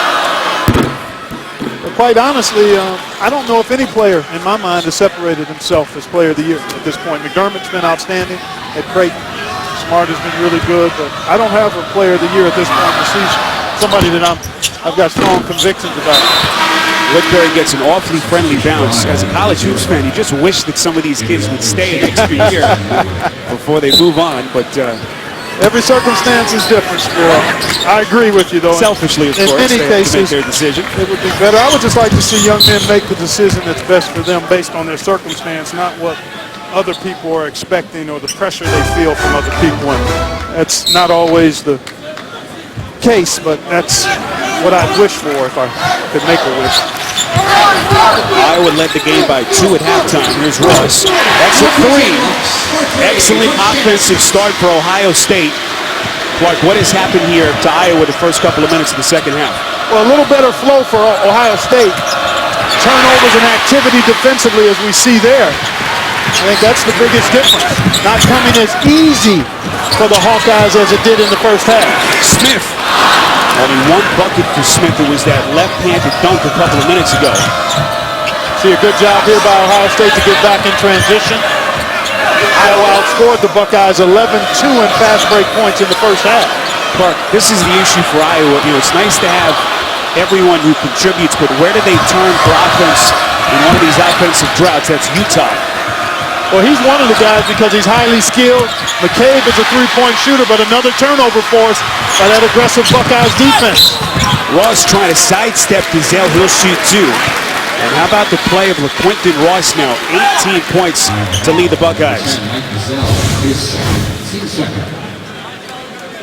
But quite honestly, I don't know if any player in my mind has separated himself as player of the year at this point. McDermott's been outstanding at Creighton. Smart has been really good, but I don't have a player of the year at this point in the season. Somebody that I've got strong convictions about.
Woodbury gets an awfully friendly bounce. As a college hoops fan, you just wish that some of these kids would stay an extra year before they move on. But
every circumstance is different, Spiro. I agree with you, though.
Selfishly, of course,
in many
they have to make
cases,
their decision.
It would be better. I would just like to see young men make the decision that's best for them based on their circumstance, not what other people are expecting or the pressure they feel from other people. And that's not always the case, but that's what I'd wish for if I could make a wish.
Iowa led the game by 2 at halftime. Here's Ross. That's a 3. Excellent offensive start for Ohio State. Clark, what has happened here to Iowa the first couple of minutes of the second half?
Well, a little better flow for Ohio State. Turnovers and activity defensively, as we see there. I think that's the biggest difference. Not coming as easy for the Hawkeyes as it did in the first half.
Smith. Only one bucket for Smith. It was that left-handed dunk a couple of minutes ago.
See a good job here by Ohio State to get back in transition. Iowa outscored the Buckeyes 11-2 in fast break points in the first half.
Clark, this is the issue for Iowa. You know, it's nice to have everyone who contributes, but where do they turn for offense in one of these offensive droughts? That's Utah.
Well, he's one of the guys because he's highly skilled. McCabe is a three-point shooter, but another turnover force by that aggressive Buckeyes defense.
Ross trying to sidestep Gazelle. He'll shoot 2. And how about the play of LaQuinton Ross now? 18 points to lead the Buckeyes.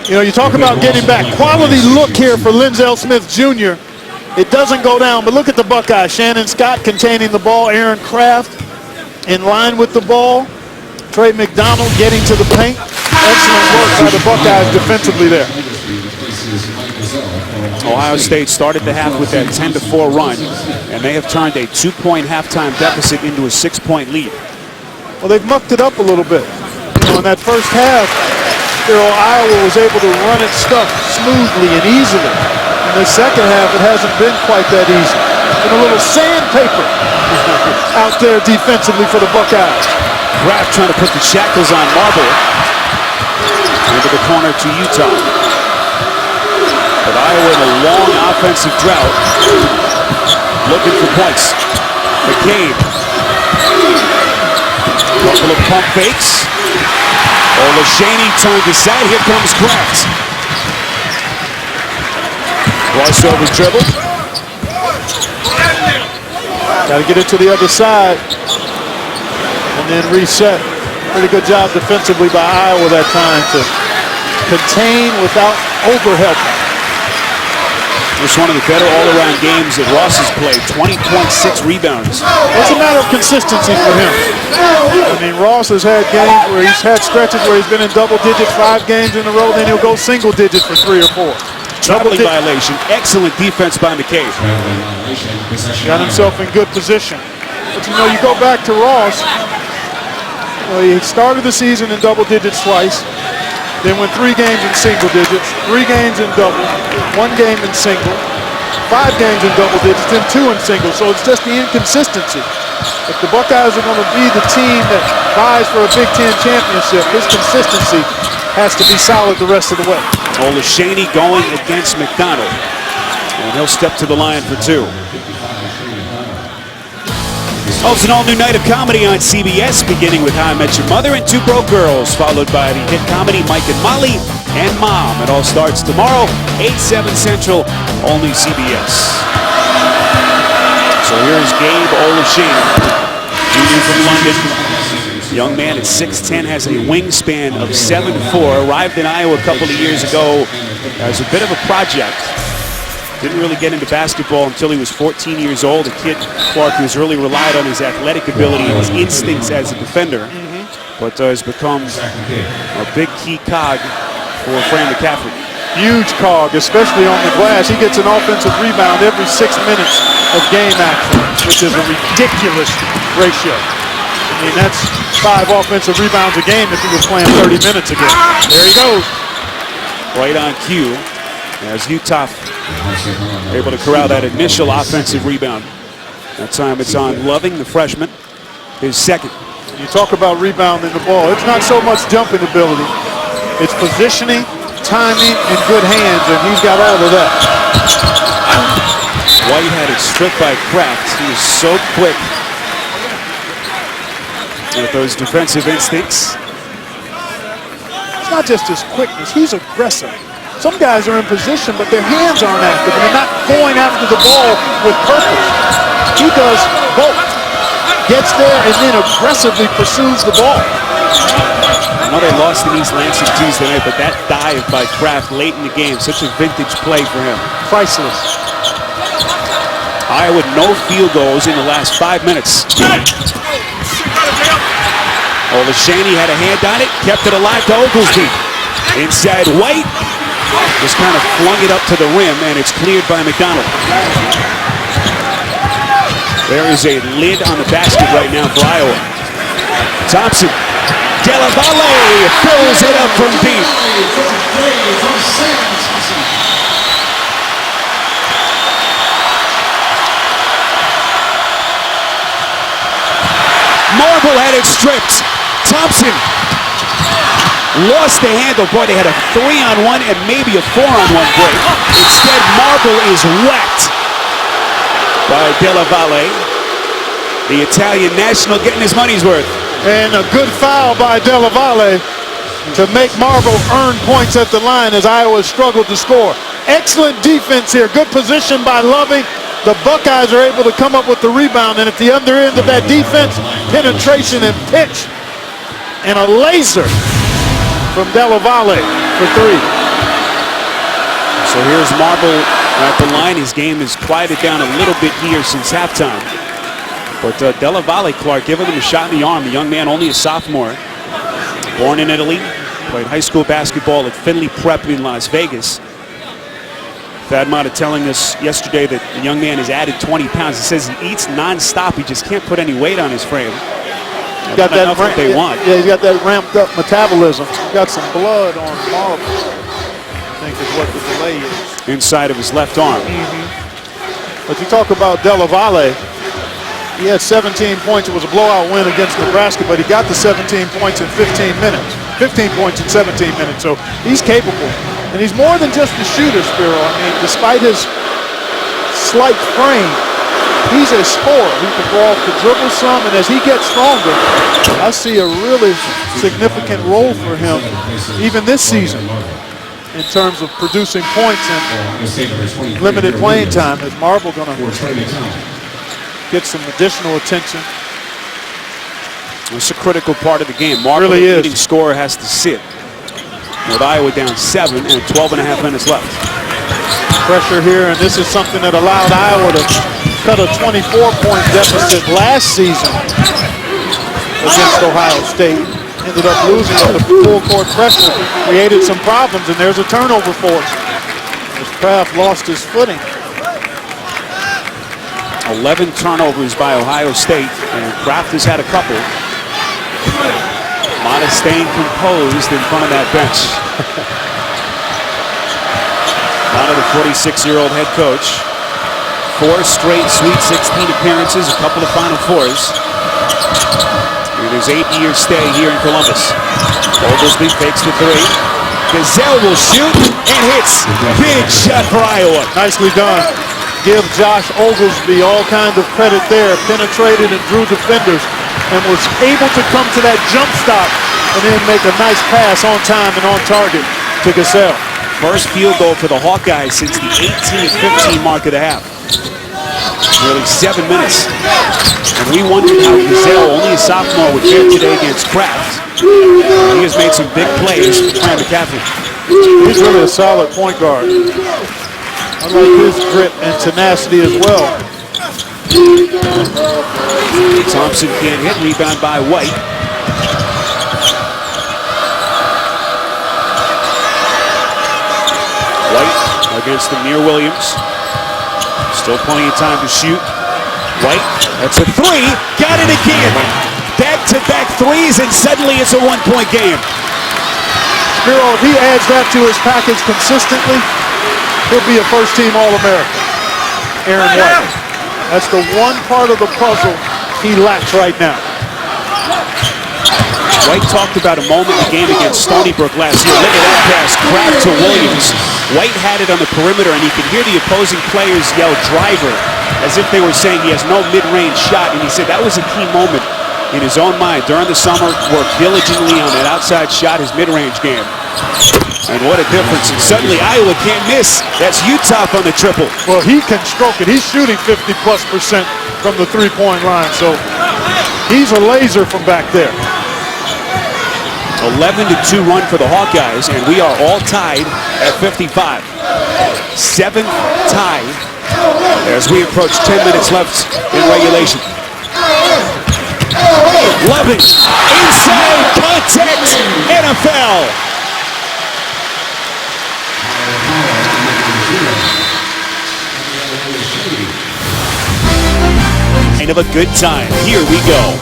You know, you talk about getting back. Quality look here for Lindell Smith Jr. It doesn't go down, but look at the Buckeyes. Shannon Scott containing the ball. Aaron Kraft in line with the ball. Trey McDonald getting to the paint. Excellent work by the Buckeyes defensively there.
Ohio State started the half with that 10-4 run, and they have turned a 2-point halftime deficit into a 6-point lead.
Well, they've mucked it up a little bit. You know, in that first half, Iowa was able to run its stuff smoothly and easily. In the second half, it hasn't been quite that easy. And a little sandpaper out there defensively for the Buckeyes.
Kraft trying to put the shackles on Marble. Into the corner to Utah. But Iowa in a long offensive drought. Looking for points. McCabe. Couple of pump fakes. Olashaney turned aside. Here comes Kraft. Crossover dribble.
Got to get it to the other side and then reset. Pretty good job defensively by Iowa that time to contain without overhelping.
It's one of the better all-around games that Ross has played. 20.6 rebounds.
It's a matter of consistency for him. I mean, Ross has had games where he's had stretches where he's been in double digits 5 games in a row, then he'll go single digits for 3 or 4.
Traveling violation. Excellent defense by McCabe.
Got himself in good position. But you know, you go back to Ross. He started the season in double digits twice, then went 3 games in single digits, 3 games in double, 1 game in single, 5 games in double digits, then 2 in single. So it's just the inconsistency. If the Buckeyes are going to be the team that vies for a Big Ten championship, his consistency has to be solid the rest of the way.
Olashaney going against McDonald, and he'll step to the line for 2. Oh, it's an all-new night of comedy on CBS, beginning with How I Met Your Mother and Two Broke Girls, followed by the hit comedy Mike and Molly and Mom. It all starts tomorrow, 8/7 Central, only CBS. So here's Gabe Olashaney, junior from London. Young man at 6'10", has a wingspan of 7'4", arrived in Iowa a couple of years ago as a bit of a project. Didn't really get into basketball until he was 14 years old. A kid, Clark, who's really relied on his athletic ability and his instincts as a defender, but has become a big key cog for Fran McCaffrey.
Huge cog, especially on the glass. He gets an offensive rebound every 6 minutes of game action, which is a ridiculous ratio. I mean, that's 5 offensive rebounds a game if he was playing 30 minutes a game. There he goes.
Right on cue as Utah able to corral that initial offensive rebound. That time it's on Loving, the freshman, his second.
You talk about rebounding the ball. It's not so much jumping ability. It's positioning, timing, and good hands, and he's got all of that.
White had it stripped by Kraft. He was so quick with those defensive instincts.
It's not just his quickness. He's aggressive. Some guys are in position, but their hands aren't active, and they're not going after the ball with purpose. He does both. Gets there and then aggressively pursues the ball.
I know they lost in East Lansing Tuesday night, but that dive by Kraft late in the game, such a vintage play for him.
Priceless.
Iowa with no field goals in the last 5 minutes. Olashaney had a hand on it, kept it alive to Oglesby. Inside White, just kind of flung it up to the rim, and it's cleared by McDonald. There is a lid on the basket right now for Iowa. Thompson, Della Valle fills it up from deep. Marble had it stripped. Thompson lost the handle. Boy, they had a 3-on-1 and maybe a 4-on-1 break. Instead, Marble is whacked by Della Valle. The Italian national getting his money's worth.
And a good foul by Della Valle to make Marble earn points at the line as Iowa struggled to score. Excellent defense here. Good position by Loving. The Buckeyes are able to come up with the rebound, and at the other end of that defense, penetration and pitch. And a laser from Della Valle for 3.
So here's Marble at the line. His game has quieted down a little bit here since halftime. But Della Valle, Clark, giving him a shot in the arm. The young man, only a sophomore, born in Italy, played high school basketball at Finley Prep in Las Vegas. Thad Matta telling us yesterday that the young man has added 20 pounds. He says he eats nonstop. He just can't put any weight on his frame.
Got that
what they want.
Yeah, he's got that ramped up metabolism. Got some blood on Marble, I think is what the delay is.
Inside of his left arm.
But you talk about Della Valle. He had 17 points. It was a blowout win against Nebraska, but he got the 17 points in 15 minutes. 15 points in 17 minutes, so he's capable. And he's more than just a shooter, Spiro. I mean, despite his slight frame, he's a scorer. He can go off the dribble some, and as he gets stronger, I see a really significant role for him even this season in terms of producing points and limited playing time. Is Marble going to get some additional attention.
It's a critical part of the game. Mark,
Really
the
is.
leading scorer, has to sit. With Iowa down 7 and 12 and a half minutes left.
Pressure here, and this is something that allowed Iowa to cut a 24-point deficit last season against Ohio State. Ended up losing with the full court pressure, created some problems, and there's a turnover for us. As Kraft lost his footing.
11 turnovers by Ohio State, and Kraft has had a couple. Mata staying composed in front of that bench. Mata, the 46-year-old head coach. 4 straight Sweet 16 appearances, a couple of Final Fours. In his 8-year stay here in Columbus. Oglesby fakes the 3. Gazelle will shoot and hits. Big shot for Iowa.
Nicely done. Give Josh Oglesby all kinds of credit there. Penetrated and drew defenders and was able to come to that jump stop and then make a nice pass on time and on target to Gazelle.
First field goal for the Hawkeyes since the 18-15 mark of the half. Nearly 7 minutes. And we wondered how Gazelle, only a sophomore, would fare today against Kraft. He has made some big plays for Fran McCaffrey.
He's really a solid point guard. I like his grit and tenacity as well.
Thompson can't hit. Rebound by White. White against Amir Williams. Still plenty of time to shoot. White, that's a 3. Got it again. Back-to-back threes, and suddenly it's a 1-point game.
Spiro, if he adds that to his package consistently, he'll be a first-team All-American. Aaron White. That's the one part of the puzzle he lacks right now.
White talked about a moment in the game against Stony Brook last year. Look at that pass, Kraft to Williams. White had it on the perimeter, and you could hear the opposing players yell driver as if they were saying he has no mid-range shot. And he said that was a key moment in his own mind. During the summer, worked diligently on that outside shot, his mid-range game. And what a difference. And suddenly Iowa can't miss. That's Utah on the triple.
Well, he can stroke it. He's shooting 50+% from the three-point line, so he's a laser from back there.
11-2 run for the Hawkeyes, and we are all tied at 55. 7th tie as we approach 10 minutes left in regulation. Loving inside contact and a foul. Kind of a good time. Here we go.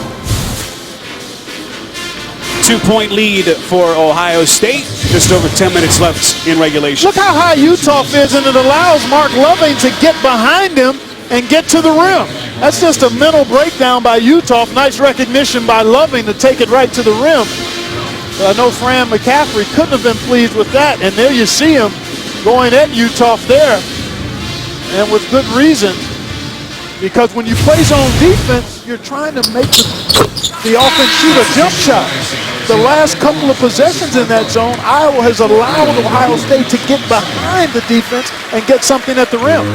2-point lead for Ohio State. Just over 10 minutes left in regulation.
Look how high Utah is, and it allows Mark Loving to get behind him and get to the rim. That's just a mental breakdown by Utah. Nice recognition by Loving to take it right to the rim. But I know Fran McCaffrey couldn't have been pleased with that, and there you see him going at Utah there, and with good reason, because when you play zone defense, you're trying to make the offense shoot a jump shot. The last couple of possessions in that zone, Iowa has allowed Ohio State to get behind the defense and get something at the rim.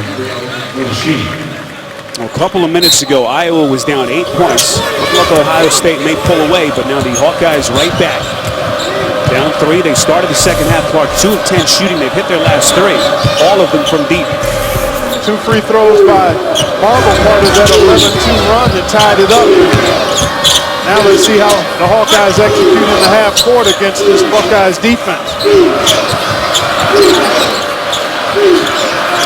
A couple of minutes ago, Iowa was down 8 points. Looked like Ohio State may pull away, but now the Hawkeyes right back. Down 3. They started the second half. Clark 2 of 10 shooting. They've hit their last 3. All of them from deep.
2 free throws by Marble, part of that 11-2 run that tied it up. Now let's see how the Hawkeyes execute in the half court against this Buckeyes defense.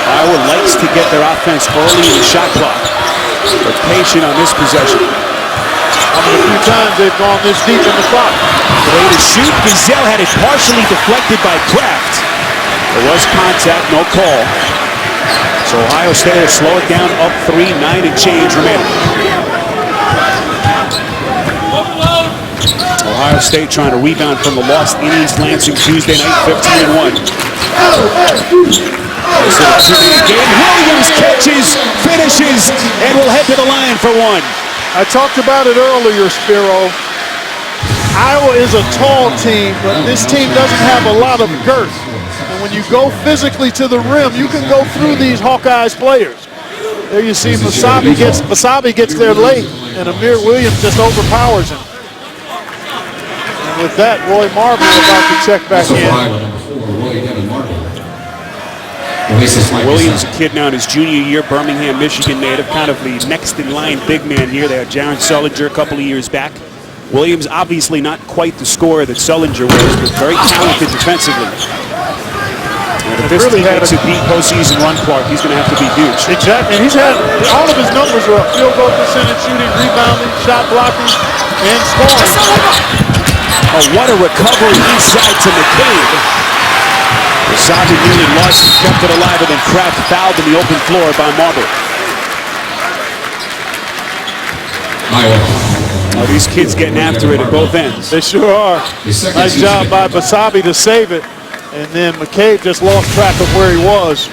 Iowa likes to get their offense early in the shot clock. They're patient on this possession.
I mean, a few times they've gone this deep in the clock.
The way to shoot. Gazelle had it partially deflected by Kraft. There was contact, no call. So Ohio State will slow it down, up 3, 9 and change remaining. Ohio State trying to rebound from the loss in East Lansing Tuesday night, 15-1. Williams catches, finishes, and will head to the line for 1.
I talked about it earlier, Spiro. Iowa is a tall team, but this team doesn't have a lot of girth. And when you go physically to the rim, you can go through these Hawkeyes players. There you see Basabe gets there late, and Amir Williams just overpowers him. And with that, Roy Marble about to check back
Also
in.
Iowa, number 4, Roy Devin Marble.
Williams, a kid now in his junior year, Birmingham, Michigan native, kind of the next in line big man here. They had Jaron Sullinger a couple of years back. Williams obviously not quite the scorer that Sullinger was, but very talented defensively. And if this team makes a deep postseason run, Clark, he's going to have to be huge.
Exactly, and he's had, all of his numbers are up. Field goal percentage, shooting, rebounding, shot blocking, and scoring.
Oh, what a recovery inside to McCabe. Basabe nearly lost and kept it alive, and then Kraft fouled in the open floor by Marble. Oh, these kids getting after it at both ends.
They sure are. Nice job by Basabe to save it. And then McCabe just lost track of where he was.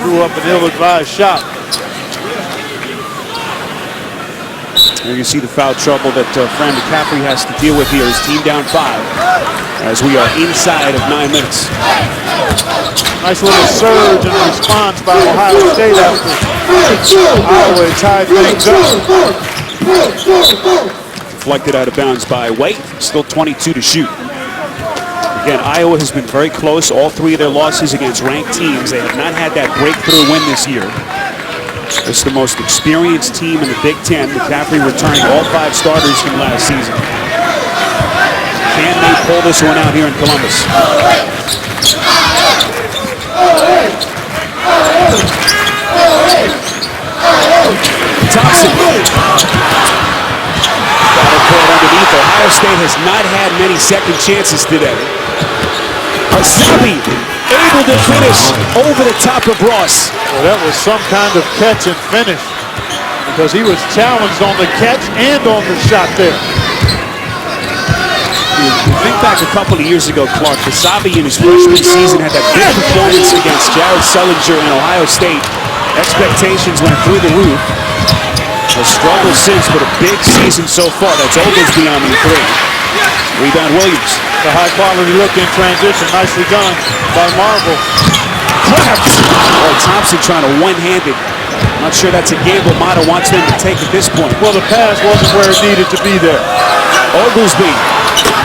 Threw up an ill-advised shot.
There you see the foul trouble that Fran McCaffrey has to deal with here. His team down 5 as we are inside of 9 minutes.
Nice little surge and response by Ohio State after Iowa tied things up.
Deflected out of bounds by White. Still 22 to shoot. Again, Iowa has been very close. All 3 of their losses against ranked teams. They have not had that breakthrough win this year. It's the most experienced team in the Big Ten. McCaffrey returning all 5 starters from last season. Can they pull this one out here in Columbus? Thompson. Battle for it underneath. Ohio State has not had many second chances today. Basabe able to finish over the top of Ross.
Well, that was some kind of catch and finish because he was challenged on the catch and on the shot there.
Think back a couple of years ago, Clark. Basabe in his freshman season had that big performance against Jared Sullinger in Ohio State. Expectations went through the roof. A struggle since, but a big season so far. That's Oglesby on the 3. Rebound Williams.
The high quality look in transition. Nicely done by Marble.
Oh, Thompson trying to one-handed. Not sure that's a gamble Mata wants them to take at this point.
Well, the pass wasn't where it needed to be there.
Oglesby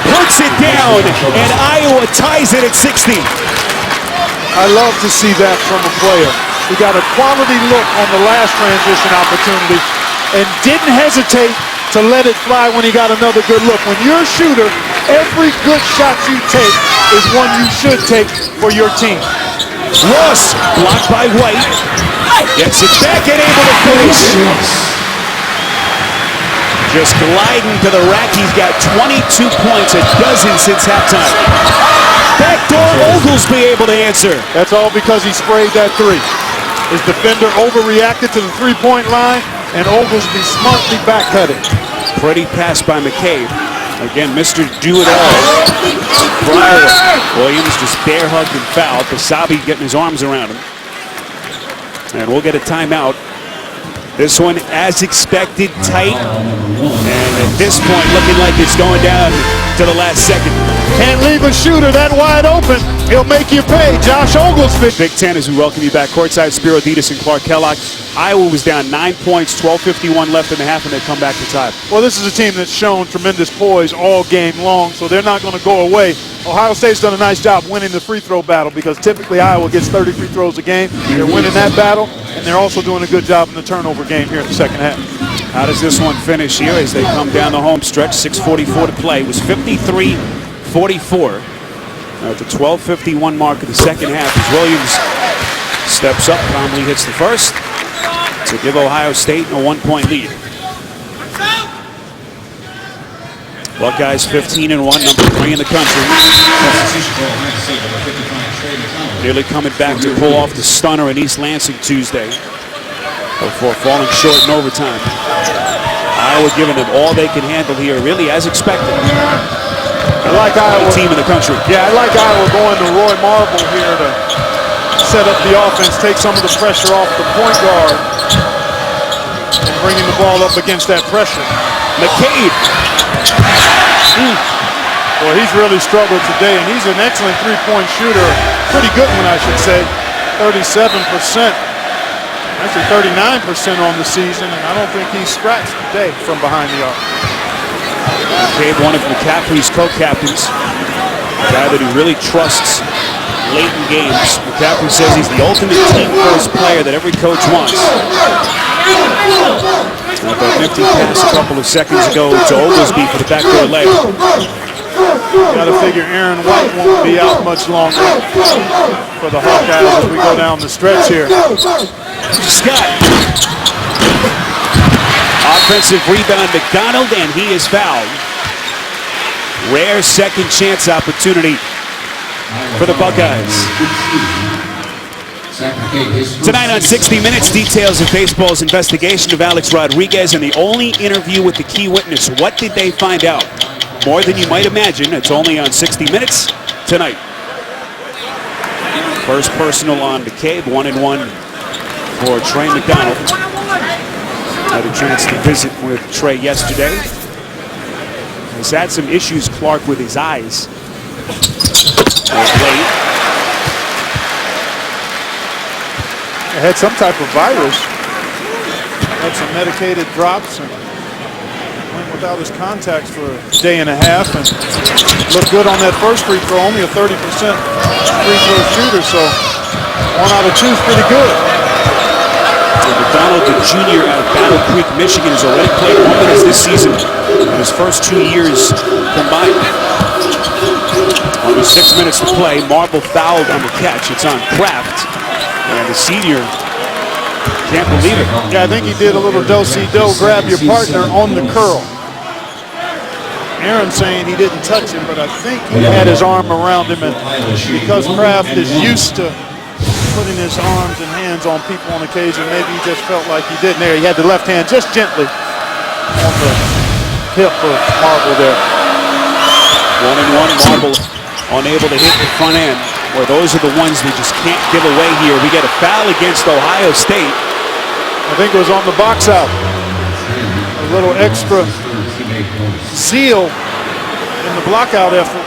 puts it down, and Iowa ties it at 60.
I love to see that from a player. He got a quality look on the last transition opportunity and didn't hesitate to let it fly when he got another good look. When you're a shooter, every good shot you take is one you should take for your team.
Ross blocked by White. Gets it back and able to finish. Just gliding to the rack. He's got 22 points, a dozen since halftime. Backdoor Oglesby able to answer.
That's all because he sprayed that 3. His defender overreacted to the 3-point line, and Oglesby smartly backcut it.
Pretty pass by McCabe. Again, Mr. Do-It-All. Williams just bear hugged and fouled. Basabe getting his arms around him. And we'll get a timeout. This one, as expected, tight. And at this point, looking like it's going down to the last second.
Can't leave a shooter that wide open. He'll make you pay. Josh Oglesby.
Big Ten as we welcome you back. Courtside, Spiro Dedes and Clark Kellogg. Iowa was down 9 points, 12:51 left in the half, and they come back to tie.
Well, this is a team that's shown tremendous poise all game long, so they're not going to go away. Ohio State's done a nice job winning the free throw battle because typically Iowa gets 30 free throws a game. They're winning that battle, and they're also doing a good job in the turnover game here in the second half.
How does this one finish here as they come down the home stretch? 6:44 to play. It was 53-44 at the 12:51 mark of the second half as Williams steps up, calmly hits the first to give Ohio State a 1-point lead. Buckeyes 15-1, number 3 in the country. Nearly coming back to pull off the stunner in East Lansing Tuesday before falling short in overtime. Iowa giving them all they can handle here, really as expected.
I like Iowa.
Team in the country.
Yeah, I like Iowa going to Roy Marble here to set up the offense, take some of the pressure off the point guard, and bringing the ball up against that pressure.
McCabe.
Well, he's really struggled today, and he's an excellent three-point shooter. Pretty good one, I should say. 37%. Actually 39% on the season, and I don't think he's scratched today from behind the arc.
McCabe, one of McCaffrey's co-captains, a guy that he really trusts late in games. McCaffrey says he's the ultimate team-first player that every coach wants. Now, that nifty pass a couple of seconds ago to Oglesby for the backdoor leg.
Got to figure Aaron White won't be out much longer for the Hawkeyes as we go down the stretch here.
Scott. Offensive rebound, McDonald, and he is fouled. Rare second chance opportunity for the Buckeyes. Tonight on 60 Minutes, details of baseball's investigation of Alex Rodriguez and the only interview with the key witness. What did they find out? More than you might imagine. It's only on 60 Minutes tonight. First personal on McCabe, 1-1 for Trey McDonald. Had a chance to visit with Trey yesterday. He's had some issues, Clark, with his eyes of late.
He had some type of virus. Had some medicated drops and went without his contacts for a day and a half and looked good on that first free throw. Only a 30% free throw shooter, so 1 out of 2 is pretty good.
McDonald, the junior out of Battle Creek, Michigan, has already played 1 minute this season in his first 2 years combined. Only 6 minutes to play. Marble fouled on the catch. It's on Kraft. And the senior can't believe it.
Yeah, I think he did a little do-si-do, grab your partner on the curl. Aaron saying he didn't touch him, but I think he had his arm around him, and because Kraft is used to putting his arms and hands on people on occasion, maybe he just felt like he didn't there. He had the left hand just gently on the hip of Marble there.
1-1, Marble unable to hit the front end. Well, those are the ones they just can't give away here. We get a foul against Ohio State.
I think it was on the box out. A little extra zeal in the blockout effort.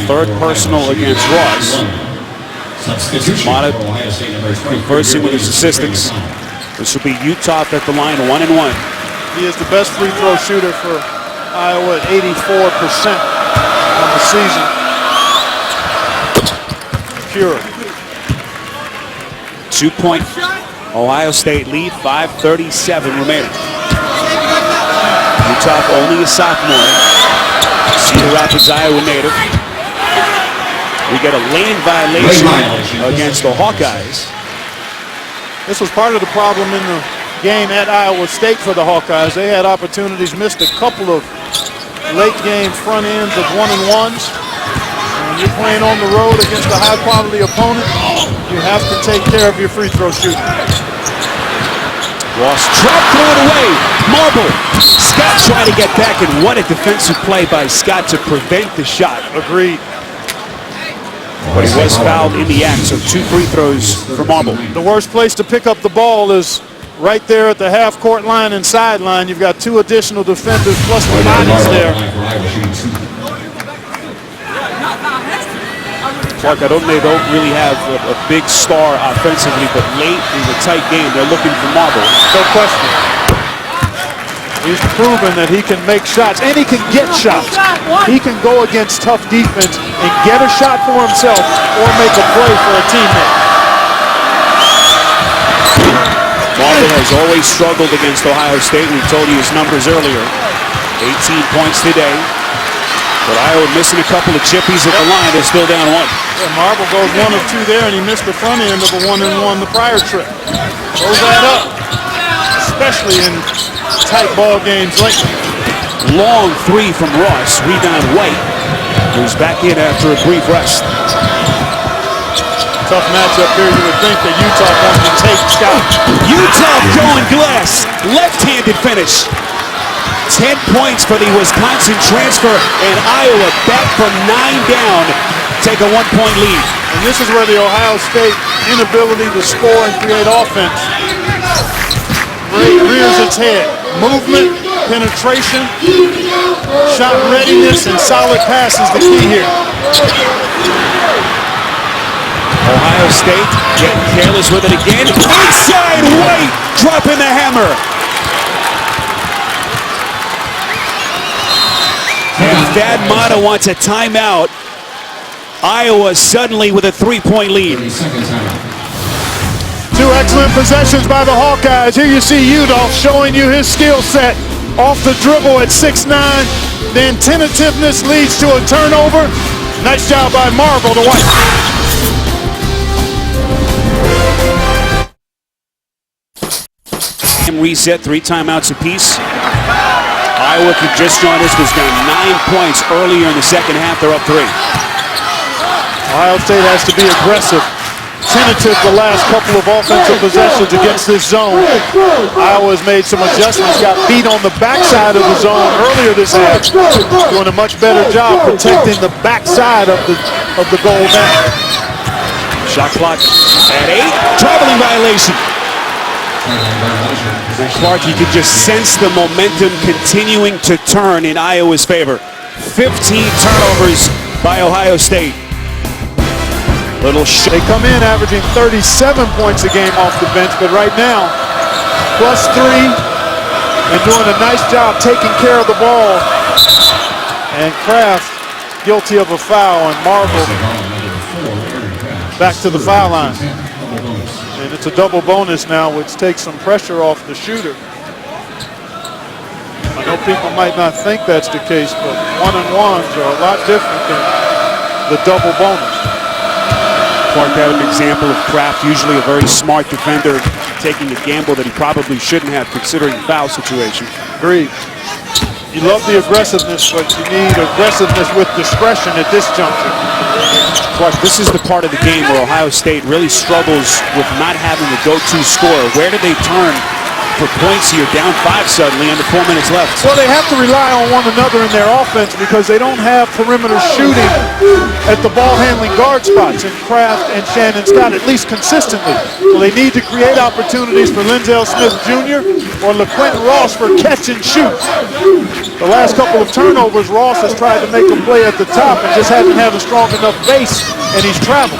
Third personal against Ross. Mata conversing with his assistants. This will be Uthoff at the line, 1-1.
He is the best free throw shooter for Iowa at 84% on the season. Pure.
2-point Ohio State lead, 5:37 remaining. Uthoff only a sophomore. Cedar Rapids, Iowa native. We get a lane violation against the Hawkeyes.
This was part of the problem in the game at Iowa State for the Hawkeyes. They had opportunities, missed a couple of late game front ends of 1-and-1s. When you're playing on the road against a high quality opponent, you have to take care of your free throw shooting.
Ross Trout threw it away. Marble. Scott trying to get back, and what a defensive play by Scott to prevent the shot.
Agreed.
But he was fouled in the act, so 2 free throws for Marble.
The worst place to pick up the ball is right there at the half-court line and sideline. You've got 2 additional defenders plus the bodies there.
Clark, I don't really have a big star offensively, but late in the tight game, they're looking for Marble.
No question. He's proven that he can make shots, and he can get shots. He can go against tough defense and get a shot for himself or make a play for a teammate.
Marble has always struggled against Ohio State. We told you his numbers earlier. 18 points today. But Iowa missing a couple of chippies at the line. They're still down 1.
Yeah, Marble goes 1 of 2 there, and he missed the front end of a 1-and-1 the prior trip. Those add up, especially in tight ball games lately.
Long 3 from Ross. Rebound White, who's back in after a brief rest.
Tough matchup here. You would think that Utah wants to take Scott.
Utah going glass. Left-handed finish. 10 points for the Wisconsin transfer, and Iowa back from 9 down. Take a 1-point lead.
And this is where the Ohio State inability to score and create offense rears its head. Movement, penetration, shot readiness, and solid pass is the key here.
Ohio Ohio State getting careless with it again. Inside White, dropping the hammer. And Thad Matta wants a timeout. Iowa suddenly with a 3-point lead.
30 seconds out.
Two excellent possessions by the Hawkeyes. Here you see Udolph showing you his skill set. Off the dribble at 6'9". Then tentativeness leads to a turnover. Nice job by Marble to White.
Reset, 3 timeouts apiece. Iowa could just join us, was down 9 points earlier in the second half. They're up 3.
Ohio State has to be aggressive. Tentative the last couple of offensive possessions against this zone. Iowa has made some adjustments, got beat on the backside of the zone earlier this half, doing a much better job protecting the backside of the goal now.
Shot clock at 8. Traveling violation. And Clark, you could just sense the momentum continuing to turn in Iowa's favor. 15 turnovers by Ohio State.
They come in averaging 37 points a game off the bench, but right now, +3 and doing a nice job taking care of the ball. And Kraft guilty of a foul, and Marble back to the foul line. And it's a double bonus now, which takes some pressure off the shooter. I know people might not think that's the case, but 1-and-1s are a lot different than the double bonus.
Clark had an example of Kraft, usually a very smart defender, taking a gamble that he probably shouldn't have considering the foul situation.
Agreed. You love the aggressiveness, but you need aggressiveness with discretion at this juncture.
Clark, this is the part of the game where Ohio State really struggles with not having a go-to scorer. Where do they turn for points here? Down 5 suddenly under 4 minutes left.
Well, they have to rely on one another in their offense because they don't have perimeter shooting at the ball-handling guard spots in Kraft and Shannon Scott, at least consistently. So they need to create opportunities for Linzel Smith Jr. or LaQuentin Ross for catch and shoot. The last couple of turnovers, Ross has tried to make a play at the top and just hasn't had a strong enough base, and he's traveled.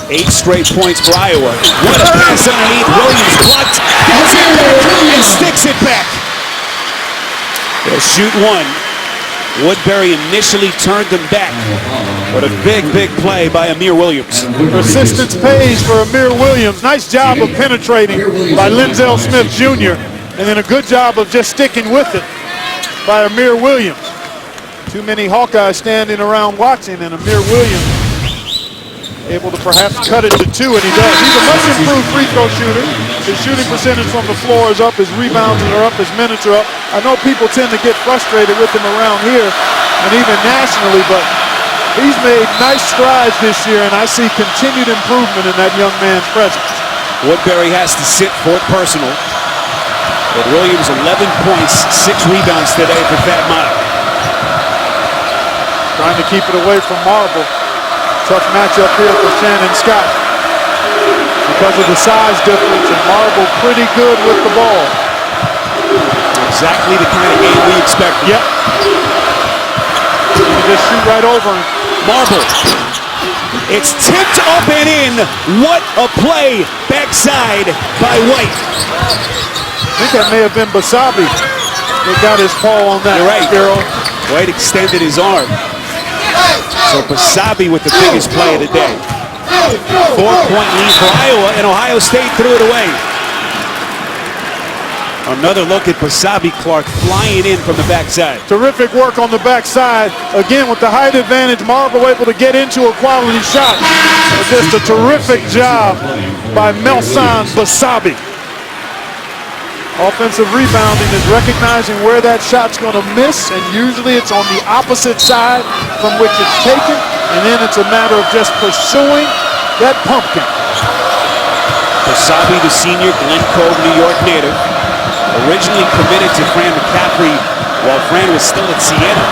8 straight points for Iowa. What a pass underneath. Williams blocked, gets it back, and sticks it back. They'll shoot 1. Woodbury initially turned them back. What a big, big play by Amir Williams.
Persistence pays for Amir Williams. Nice job of penetrating by Linzel Smith Jr. And then a good job of just sticking with it by Amir Williams. Too many Hawkeyes standing around watching, and Amir Williams able to perhaps cut it to 2, and he does. He's a much improved free throw shooter. His shooting percentage from the floor is up, his rebounds are up, his minutes are up. I know people tend to get frustrated with him around here and even nationally, but he's made nice strides this year, and I see continued improvement in that young man's presence.
Woodbury has to sit for it personal. But Williams 11 points, 6 rebounds today for Thad Matta.
Trying to keep it away from Marble. Tough matchup here for Shannon Scott because of the size difference, and Marble pretty good with the ball.
Exactly the kind of game we expected.
Yep. You can just shoot right over him.
Marble. It's tipped up and in. What a play backside by White.
I think that may have been Basabe that got his paw on that.
You're right.
Hero.
White extended his arm. So Basabe with the biggest play of the day. 4-point lead for Iowa, and Ohio State threw it away. Another look at Basabe, Clark flying in from the backside.
Terrific work on the backside. Again, with the height advantage, Marble able to get into a quality shot. Just a terrific job by Melson Basabe. Offensive rebounding is recognizing where that shot's going to miss, and usually it's on the opposite side from which it's taken, and then it's a matter of just pursuing that pumpkin.
Basabe, the senior, Glen Cove, New York native, originally committed to Fran McCaffrey while Fran was still at Siena.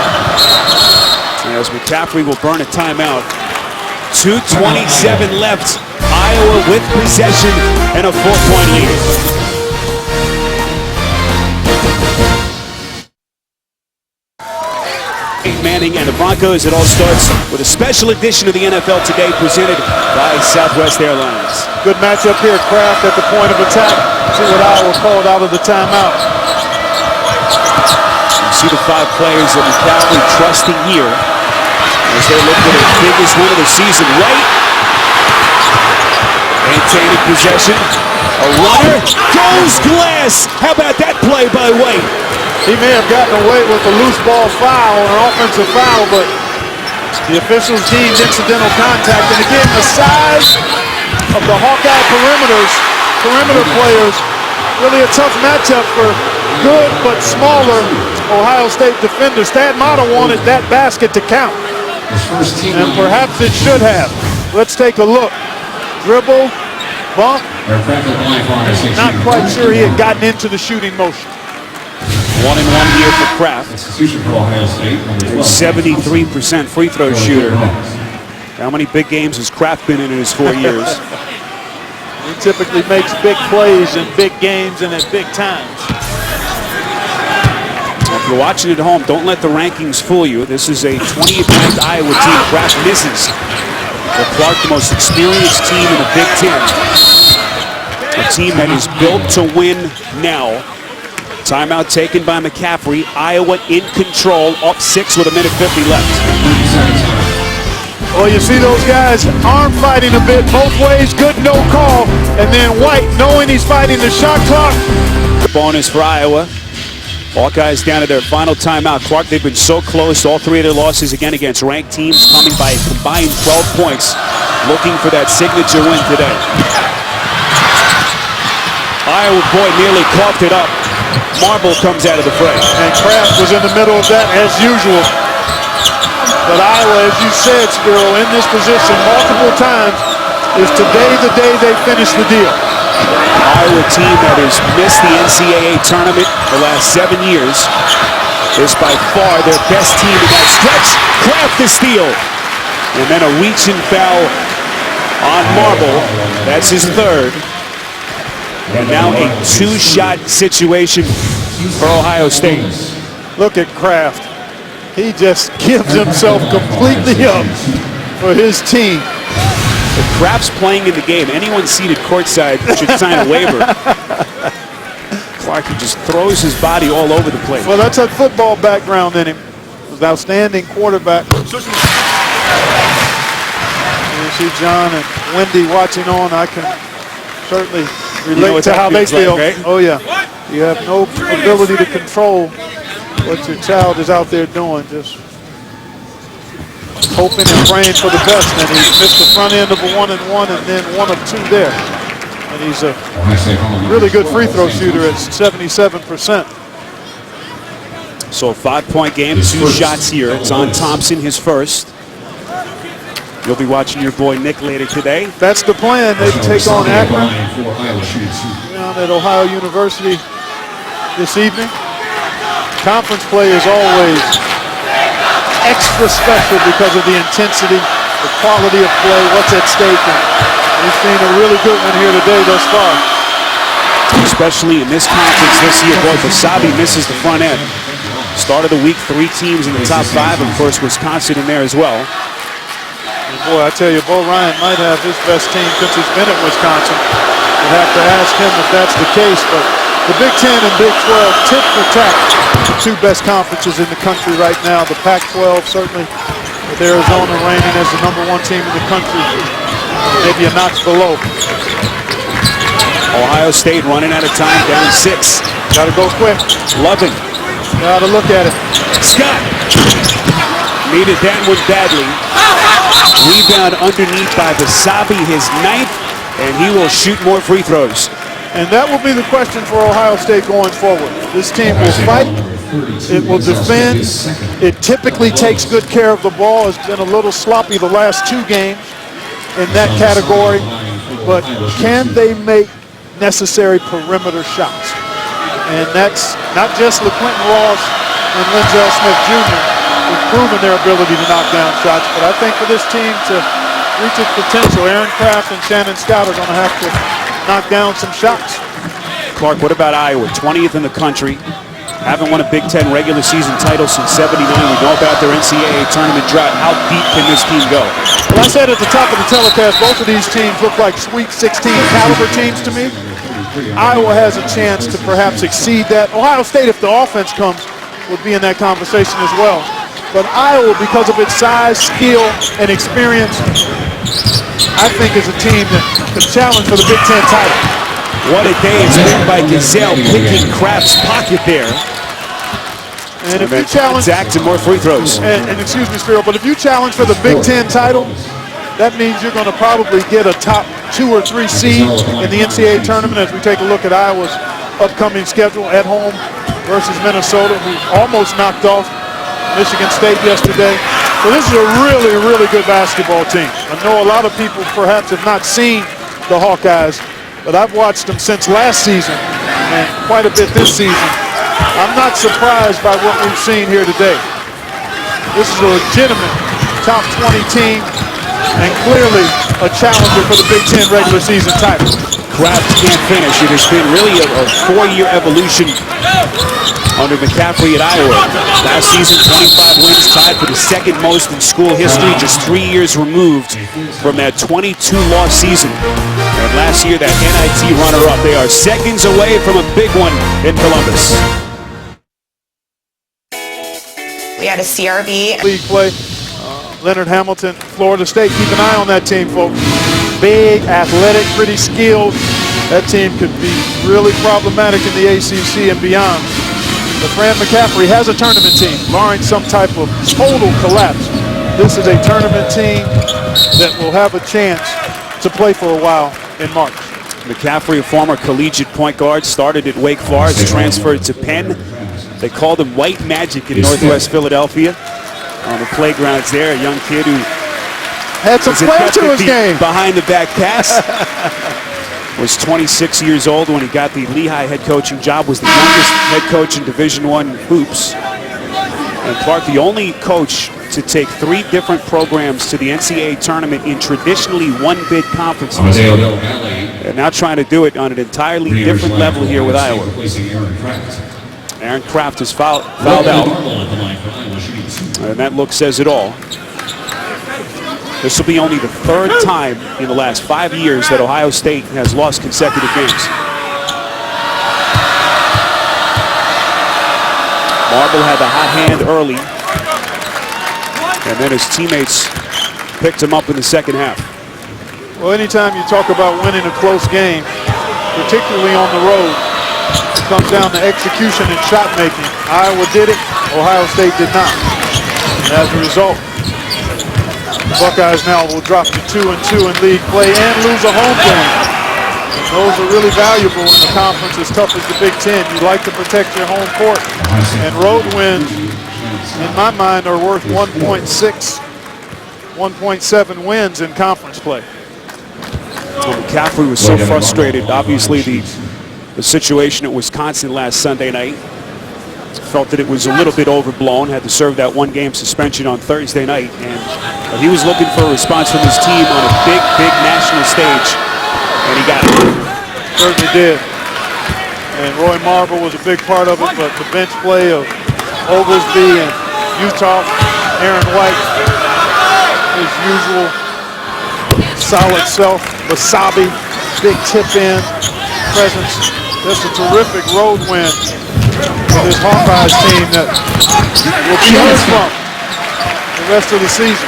As McCaffrey will burn a timeout. 2:27 left. Iowa with possession and a 4-point lead. Manning and the Broncos. It all starts with a special edition of the NFL Today presented by Southwest Airlines.
Good matchup here. Kraft at the point of attack. See what Iowa called out of the timeout.
You see the 5 players that McCaffrey trusting here as they look for their biggest win of the season. Right. Maintaining possession. A runner goes glass. How about that play by White?
He may have gotten away with a loose ball foul, an offensive foul, but the officials deemed incidental contact. And again, the size of the Hawkeye perimeter players, really a tough matchup for good but smaller Ohio State defenders. Thad Matta wanted that basket to count, and perhaps it should have. Let's take a look. Dribble, bump. Not quite sure he had gotten into the shooting motion.
1-1 here for Kraft. 73% free throw shooter. How many big games has Kraft been in his 4 years?
He typically makes big plays in big games and at big times.
If you're watching at home, don't let the rankings fool you. This is a 20th ranked Iowa team. Kraft misses. But Clark, the most experienced team in the Big Ten. A team that is built to win now. Timeout taken by McCaffrey. Iowa in control, up 6 with 1:50 left.
Well, you see those guys arm fighting a bit both ways. Good no call. And then White, knowing he's fighting the shot clock.
Bonus for Iowa. Hawkeyes down to their final timeout. Clark, they've been so close. All 3 of their losses again against ranked teams, coming by a combined 12 points. Looking for that signature win today. Iowa boy nearly coughed it up. Marble comes out of the fray.
And Kraft was in the middle of that as usual. But Iowa, as you said, Spiro, in this position multiple times, is today the day they finish the deal.
Iowa team that has missed the NCAA tournament the last 7 years. This by far their best team in that stretch. Kraft the steal. And then a reaching foul on Marble. That's his 3rd. And now a 2-shot situation for Ohio State.
Look at Kraft. He just gives himself completely up for his team.
If Kraft's playing in the game, anyone seated courtside should sign a waiver. Clark just throws his body all over the place.
Well, that's a football background in him. He was an outstanding quarterback. You see John and Wendy watching on. I can certainly relate to how they feel.
Like, right?
Oh, yeah. You have no ability to control what your child is out there doing. Just hoping and praying for the best. And he missed the front end of a 1-and-1 and then 1 of 2 there. And he's a really good free throw shooter at 77%.
So a 5-point game, 2 shots here. It's on Thompson, his first. You'll be watching your boy Nick later today.
That's the plan. They take on Akron down at Ohio University this evening. Conference play is always extra special because of the intensity, the quality of play, what's at stake. And we've seen a really good one here today thus far.
Especially in this conference this year, boy, Wasabi misses the front end. Start of the week, 3 teams in the top 5, and of course Wisconsin in there as well.
And boy, I tell you, Bo Ryan might have his best team since he's been at Wisconsin. We'll have to ask him if that's the case, but the Big Ten and Big 12 tit for tat, the 2 best conferences in the country right now. The Pac-12 certainly with Arizona reigning as the #1 team in the country, maybe a notch below.
Ohio State running out of time, down 6.
Got to go quick.
Loving.
Got to look at it.
Scott needed that one badly. Rebound underneath by Wasabi, his 9th, and he will shoot more free throws.
And that will be the question for Ohio State going forward. This team will fight. It will defend. It typically takes good care of the ball. It's been a little sloppy the last 2 games in that category. But can they make necessary perimeter shots? And that's not just LaQuinton Ross and Linzel Smith Jr. who've proven their ability to knock down shots. But I think for this team to reach its potential, Aaron Kraft and Shannon Scott are going to have to knock down some shots.
Clark, what about Iowa? 20th in the country. Haven't won a Big Ten regular season title since '79. We know about their NCAA tournament drought. How deep can this team go?
Well, I said at the top of the telecast, both of these teams look like Sweet 16 caliber teams to me. Iowa has a chance to perhaps exceed that. Ohio State, if the offense comes, would be in that conversation as well. But Iowa, because of its size, skill, and experience, I think is a team that could challenge for the Big Ten title.
What a day it's been by Gazelle, picking Kraft's pocket there.
And if you challenge,
Zach to more free throws.
and excuse me, Spiro, but if you challenge for the Big Ten title, that means you're going to probably get a top 2 or 3 seed in the NCAA tournament as we take a look at Iowa's upcoming schedule at home versus Minnesota, who almost knocked off Michigan State yesterday. So this is a really, really good basketball team. I know a lot of people perhaps have not seen the Hawkeyes, but I've watched them since last season and quite a bit this season. I'm not surprised by what we've seen here today. This is a legitimate top 20 team and clearly a challenger for the Big Ten regular season title.
Kraft can't finish. It has been really a 4-year evolution under McCaffrey at Iowa. Last season, 25 wins, tied for the second most in school history, just 3 years removed from that 22-loss season. And last year, that NIT runner-up. They are seconds away from a big one in Columbus.
We had a CRV.
League play. Leonard Hamilton, Florida State. Keep an eye on that team, folks. Big, athletic, pretty skilled. That team could be really problematic in the ACC and beyond. But Fran McCaffrey has a tournament team, barring some type of total collapse. This is a tournament team that will have a chance to play for a while in March.
McCaffrey, a former collegiate point guard, started at Wake Forest, transferred to Penn. They called him White Magic in Northwest Philadelphia. On the playgrounds there, a young kid who
had some flair to his game.
Behind the back pass. Was 26 years old when he got the Lehigh head coaching job, was the youngest head coach in Division I hoops. And Clark, the only coach to take 3 different programs to the NCAA tournament in traditionally one-bid conferences. And now trying to do it on an entirely different level here with Iowa. Aaron Kraft is fouled out. And that look says it all. This will be only the 3rd time in the last 5 years that Ohio State has lost consecutive games. Marble had the hot hand early, and then his teammates picked him up in the second half.
Well, anytime you talk about winning a close game, particularly on the road, it comes down to execution and shot making. Iowa did it, Ohio State did not. And as a result, the Buckeyes now will drop to 2-2 in league play and lose a home game. And those are really valuable in a conference as tough as the Big Ten. You like to protect your home court. And road wins, in my mind, are worth 1.6, 1.7 wins in conference play.
Well, McCaffrey was so frustrated. Obviously, the situation at Wisconsin last Sunday night. Felt that it was a little bit overblown, had to serve that 1-game suspension on Thursday night, and he was looking for a response from his team on a big, big national stage, and he got it.
Certainly did. And Roy Marble was a big part of it, but the bench play of Oglesby and Utah, Aaron White, his usual solid self, Wasabi, big tip in presence. That's a terrific road win for this Hawkeyes team that will be heard from the rest of the season.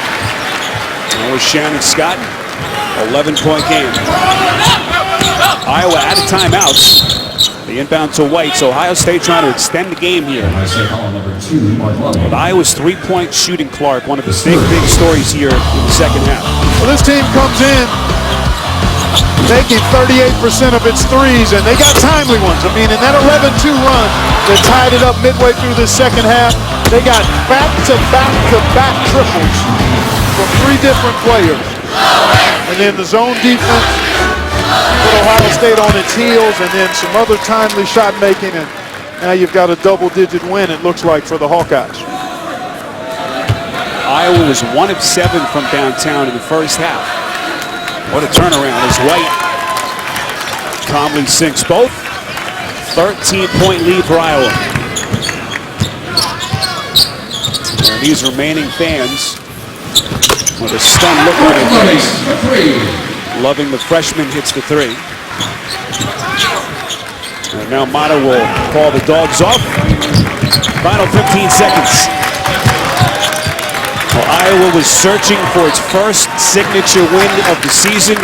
That was Shannon Scott, 11-point game. Iowa out of timeouts. The inbound to White, so Ohio State trying to extend the game here. But Iowa's 3-point shooting, Clark, one of the big, big stories here in the second half.
Well, this team comes in making 38% of its threes, and they got timely ones. I mean, in that 11-2 run that tied it up midway through this second half, they got back-to-back-to-back triples from 3 different players. And then the zone defense put Ohio State on its heels, and then some other timely shot making, and now you've got a double-digit win, it looks like, for the Hawkeyes.
Iowa was 1 of 7 from downtown in the first half. What a turnaround as White calmly sinks both. 13-point lead for Iowa. And these remaining fans with a stunned look on their face. Loving the freshman hits the three. And now Mata will call the dogs off. Final 15 seconds. Well, Iowa was searching for its first signature win of the season.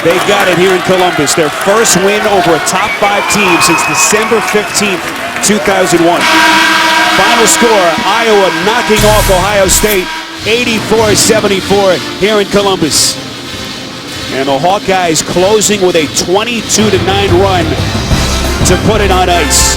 They got it here in Columbus. Their first win over a top 5 team since December 15th, 2001. Final score, Iowa knocking off Ohio State 84-74 here in Columbus. And the Hawkeyes closing with a 22-9 run to put it on ice.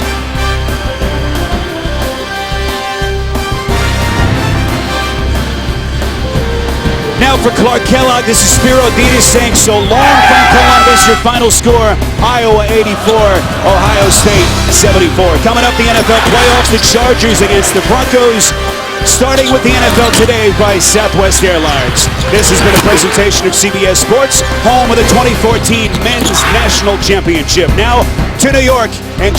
Now for Clark Kellogg, this is Spiro Ditas saying so long from Columbus. Your final score, Iowa 84, Ohio State 74. Coming up, the NFL playoffs, the Chargers against the Broncos. Starting with the NFL Today by Southwest Airlines. This has been a presentation of CBS Sports, home of the 2014 Men's National Championship. Now to New York and